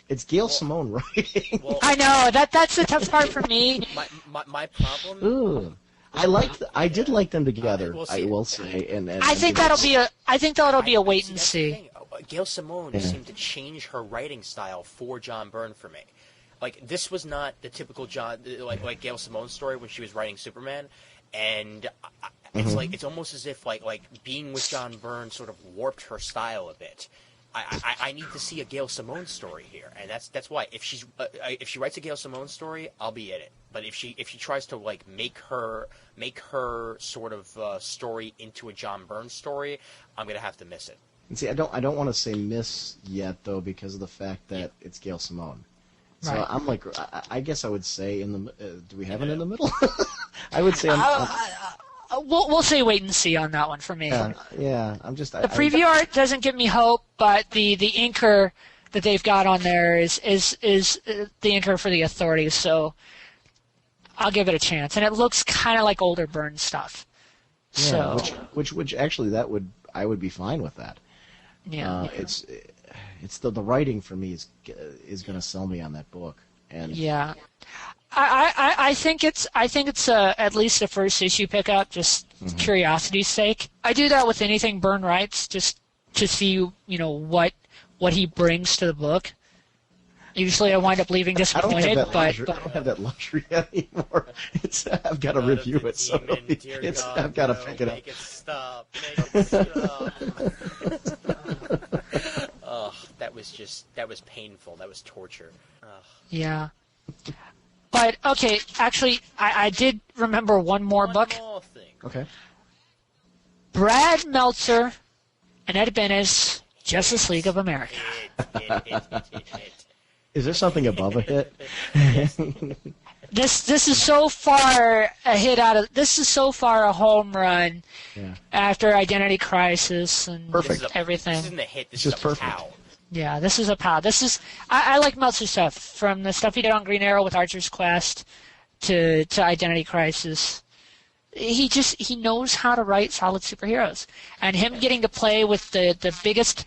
It's Gail Simone writing. Well, I know that's the tough part for me. My problem. Ooh. I did like them together. I will say, and I think that'll be a wait and see. Gail Simone seemed to change her writing style for John Byrne for me. Like, this was not the typical like Gail Simone story when she was writing Superman, and it's like it's almost as if like being with John Byrne sort of warped her style a bit. I need to see a Gail Simone story here, and that's why if she writes a Gail Simone story, I'll be in it. But if she tries to like make her sort of story into a John Byrne story, I'm gonna have to miss it. And see, I don't want to say miss yet though because of the fact that it's Gail Simone. So Right. I'm like, I guess I would say in the. Do we have it in the middle? I would say We'll say wait and see on that one for me. yeah. I'm just. The preview art doesn't give me hope, but the inker that they've got on there is the inker for the Authorities, so I'll give it a chance. And it looks kind of like older Byrne stuff. Yeah, So which actually I would be fine with that. yeah, It's the writing for me is going to sell me on that book. And yeah. I think it's at least a first issue pickup, just curiosity's sake. I do that with anything Byrne writes, just to see what he brings to the book. Usually I wind up leaving disappointed, I but don't have that luxury anymore. I've got to review it, so I've got to pick it up. Make it stop. Make it stop. Oh, that was painful. That was torture. yeah. But okay, actually, I did remember one more book. One more thing. Okay. Brad Meltzer and Ed Benes, Justice League of America. It. Is there something above a hit? This is so far a hit out of. This is so far a home run Yeah. after Identity Crisis and Perfect. everything. This isn't a hit. This It's is just a perfect. pow. Yeah, this is a pow. This is I like Meltzer stuff, from the stuff he did on Green Arrow with Archer's Quest to Identity Crisis. He knows how to write solid superheroes, and him getting to play with the biggest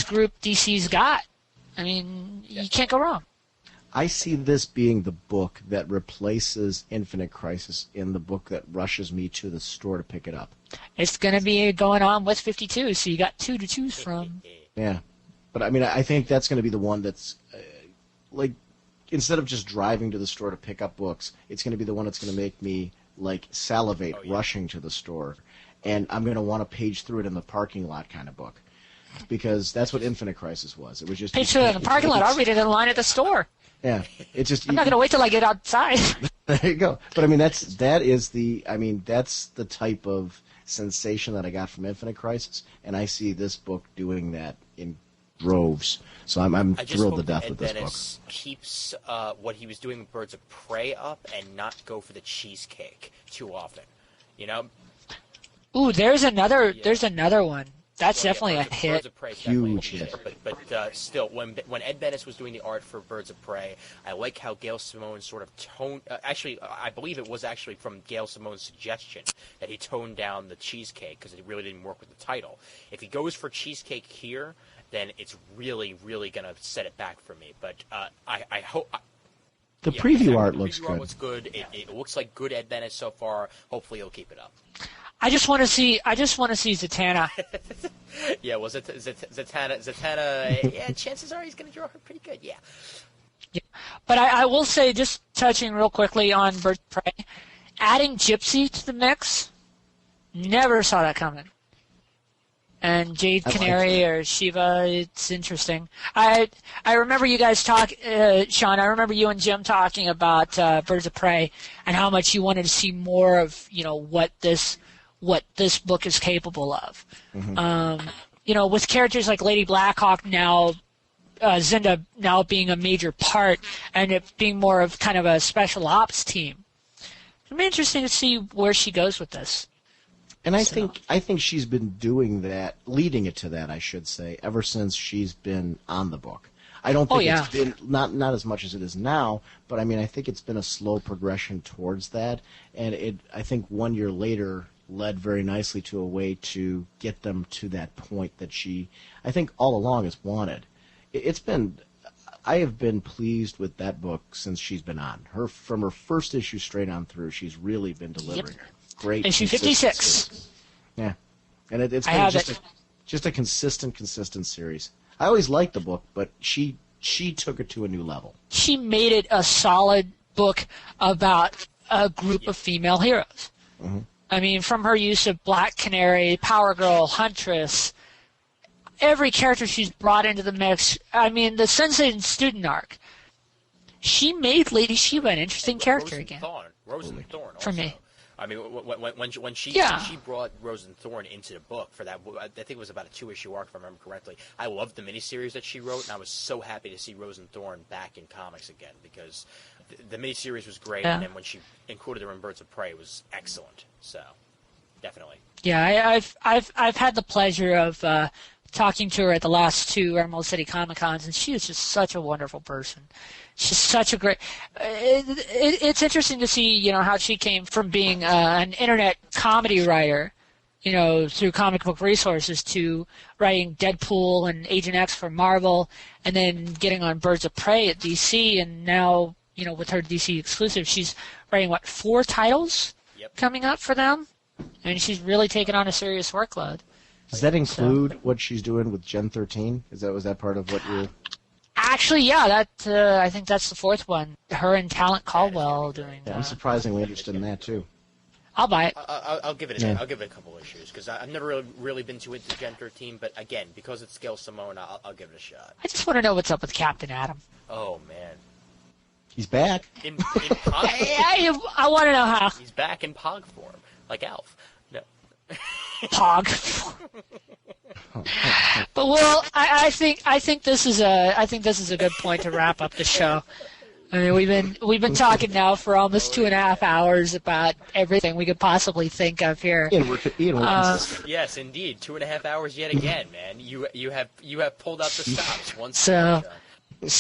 group DC's got. I mean, you can't go wrong. I see this being the book that replaces Infinite Crisis in the book that rushes me to the store to pick it up. It's going to be going on with 52, so you got two to choose from. Yeah. But I mean, I think that's going to be the one that's like, instead of just driving to the store to pick up books, it's going to be the one that's going to make me like salivate rushing to the store, and I'm going to want to page through it in the parking lot kind of book, because that's what Infinite Crisis was. It was just Page through it in the parking lot. I'll read it in line at the store. Yeah, it's just. I'm not going to wait till I get outside. There you go. But I mean, that's the type of sensation that I got from Infinite Crisis, and I see this book doing that in droves. So I'm I just thrilled hope to death Ed with this Benes keeps what he was doing with Birds of Prey up and not go for the cheesecake too often. You know? Ooh, there's another one. That's Well, definitely Birds a of- hit. Birds of Prey is definitely Huge a hit. But still, when Ed Benes was doing the art for Birds of Prey, I like how Gail Simone sort of toned. Actually, I believe it was actually from Gail Simone's suggestion that he toned down the cheesecake because it really didn't work with the title. If he goes for cheesecake here, then it's really, really going to set it back for me. But I hope. The Yeah, preview exactly. art The looks preview art good. looks good. It looks like good Ed Benes so far. Hopefully, he'll keep it up. I just want to see Zatanna. Yeah, well, Zatanna. Yeah, chances are he's going to draw her pretty good. Yeah. But I will say, just touching real quickly on Birds of Prey, adding Gypsy to the mix, never saw that coming. And Jade I like Canary or Shiva, it's interesting. I remember you guys Sean, I remember you and Jim talking about Birds of Prey and how much you wanted to see more of, what this book is capable of. Mm-hmm. With characters like Lady Blackhawk now, Zinda now being a major part, and it being more of kind of a special ops team. It'll be interesting to see where she goes with this. And I think she's been doing that, leading it to that, I should say, ever since she's been on the book. I don't think it's been not as much as it is now, but I mean I think it's been a slow progression towards that, and I think 1 year later led very nicely to a way to get them to that point that she, I think, all along has wanted. I have been pleased with that book since she's been on. From her first issue straight on through, she's really been delivering. Great Issue consistency. 56. Yeah, and it's I been have just it. Just a consistent series. I always liked the book, but she took it to a new level. She made it a solid book about a group of female heroes. Mm-hmm. I mean, from her use of Black Canary, Power Girl, Huntress, every character she's brought into the mix. I mean, the Sensei student arc. She made Lady Shiva an interesting character again. Rose and Thorn also. For me. I mean, when she brought Rose and Thorn into the book for that, I think it was about a 2-issue arc, if I remember correctly. I loved the miniseries that she wrote, and I was so happy to see Rose and Thorn back in comics again, because the miniseries was great, and then when she included her in Birds of Prey, it was excellent. So, definitely. Yeah, I've had the pleasure of talking to her at the last 2 Emerald City Comic Cons, and she is just such a wonderful person. She's such a great. It's interesting to see, how she came from being an internet comedy writer, through Comic Book Resources, to writing Deadpool and Agent X for Marvel, and then getting on Birds of Prey at DC, and now, with her DC exclusive, she's writing 4 titles coming up for them, and she's really taken on a serious workload. Does that include what she's doing with Gen 13? Was that part of what you're? Actually, yeah, I think that's the 4th one. Her and Talent Caldwell doing. Yeah, I'm surprisingly interested in that too. I'll buy it. I'll give it I'll give it a couple issues, because I've never really been too into Gen 13, but again, because it's Gail Simone, I'll give it a shot. I just want to know what's up with Captain Atom. Oh man, he's back. In Pog. I want to know how. He's back in Pog form, like Alf. No. Pog. But I think this is a good point to wrap up the show. I mean, we've been talking now for almost 2.5 hours about everything we could possibly think of here. Ian, we're consistent. Yes, indeed, 2.5 hours yet again, man. You have pulled out the stops once. So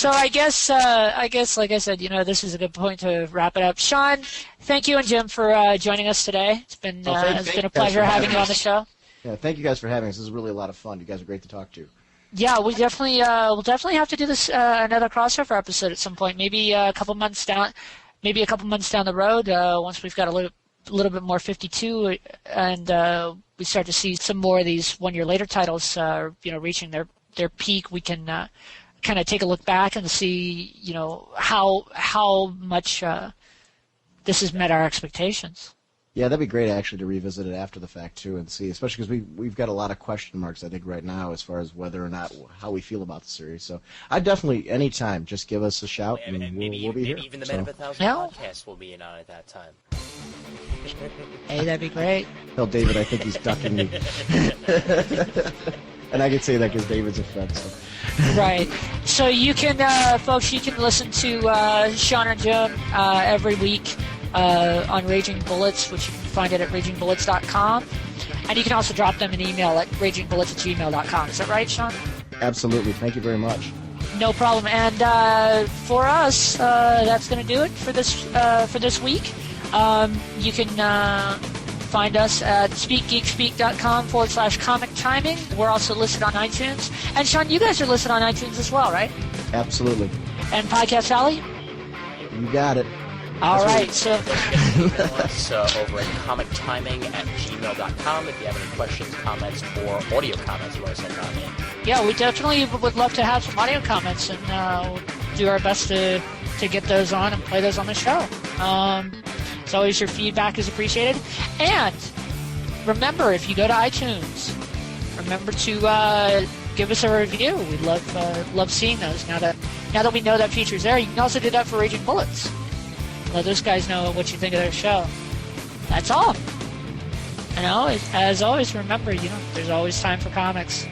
I guess, like I said, this is a good point to wrap it up. Sean, thank you, and Jim, for joining us today. It's been a pleasure having you on the show. Yeah, thank you guys for having us. This is really a lot of fun. You guys are great to talk to. Yeah, we'll definitely have to do this another crossover episode at some point. Maybe a couple months down the road, once we've got a little bit more 52, and we start to see some more of these 1 year later titles, reaching their peak. We can kind of take a look back and see, how much this has met our expectations. Yeah, that'd be great actually to revisit it after the fact too, and see, especially because we've got a lot of question marks I think right now as far as whether or not how we feel about the series. So I definitely anytime just give us a shout and we'll be here. Maybe even the Men of 1,000 podcast will be in on at that time. Hey, that'd be great. Tell David I think he's ducking me, and I can say that because David's a friend. So. Right. So you can, folks, listen to Sean and Jim every week. On Raging Bullets, which you can find it at ragingbullets.com. And you can also drop them an email at ragingbullets@gmail.com. Is that right, Sean? Absolutely. Thank you very much. No problem. And for us, that's going to do it for this week. You can find us at speakgeekspeak.com/comic timing. We're also listed on iTunes. And Sean, you guys are listed on iTunes as well, right? Absolutely. And Podcast Alley? You got it. All right, so email us over at comictiming@gmail.com if you have any questions, comments, or audio comments you want to send on in. Yeah, we definitely would love to have some audio comments, and we'll do our best to get those on and play those on the show. As always, your feedback is appreciated. And remember, if you go to iTunes, remember to give us a review. We'd love seeing those. Now that we know that feature's there, you can also do that for Raging Bullets. Let those guys know what you think of their show. That's all. And as always, remember, there's always time for comics.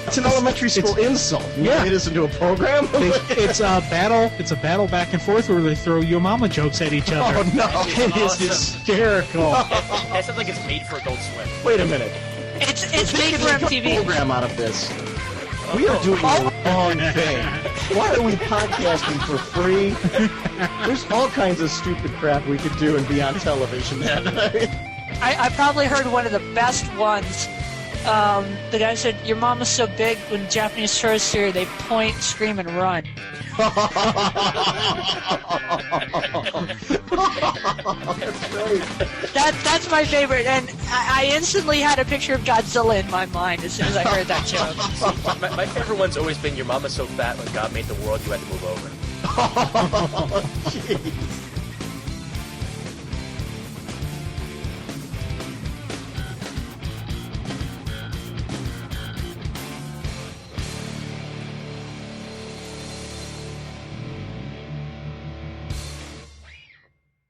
It's an elementary school insult. You made us into a program? It's a battle. It's a battle back and forth where they throw your mama jokes at each other. Oh no! It is hysterical. That sounds like it's made for Adult Swim. Wait a minute. It's made for MTV. Program out of this. We are doing the wrong thing. Why are we podcasting for free? There's all kinds of stupid crap we could do and be on television that night. I probably heard one of the best ones The guy said, "Your mom is so big when Japanese tourists here, they point, scream, and run." That's my favorite, and I instantly had a picture of Godzilla in my mind as soon as I heard that joke. My favorite one's always been, "Your mama's so fat when God made the world, you had to move over."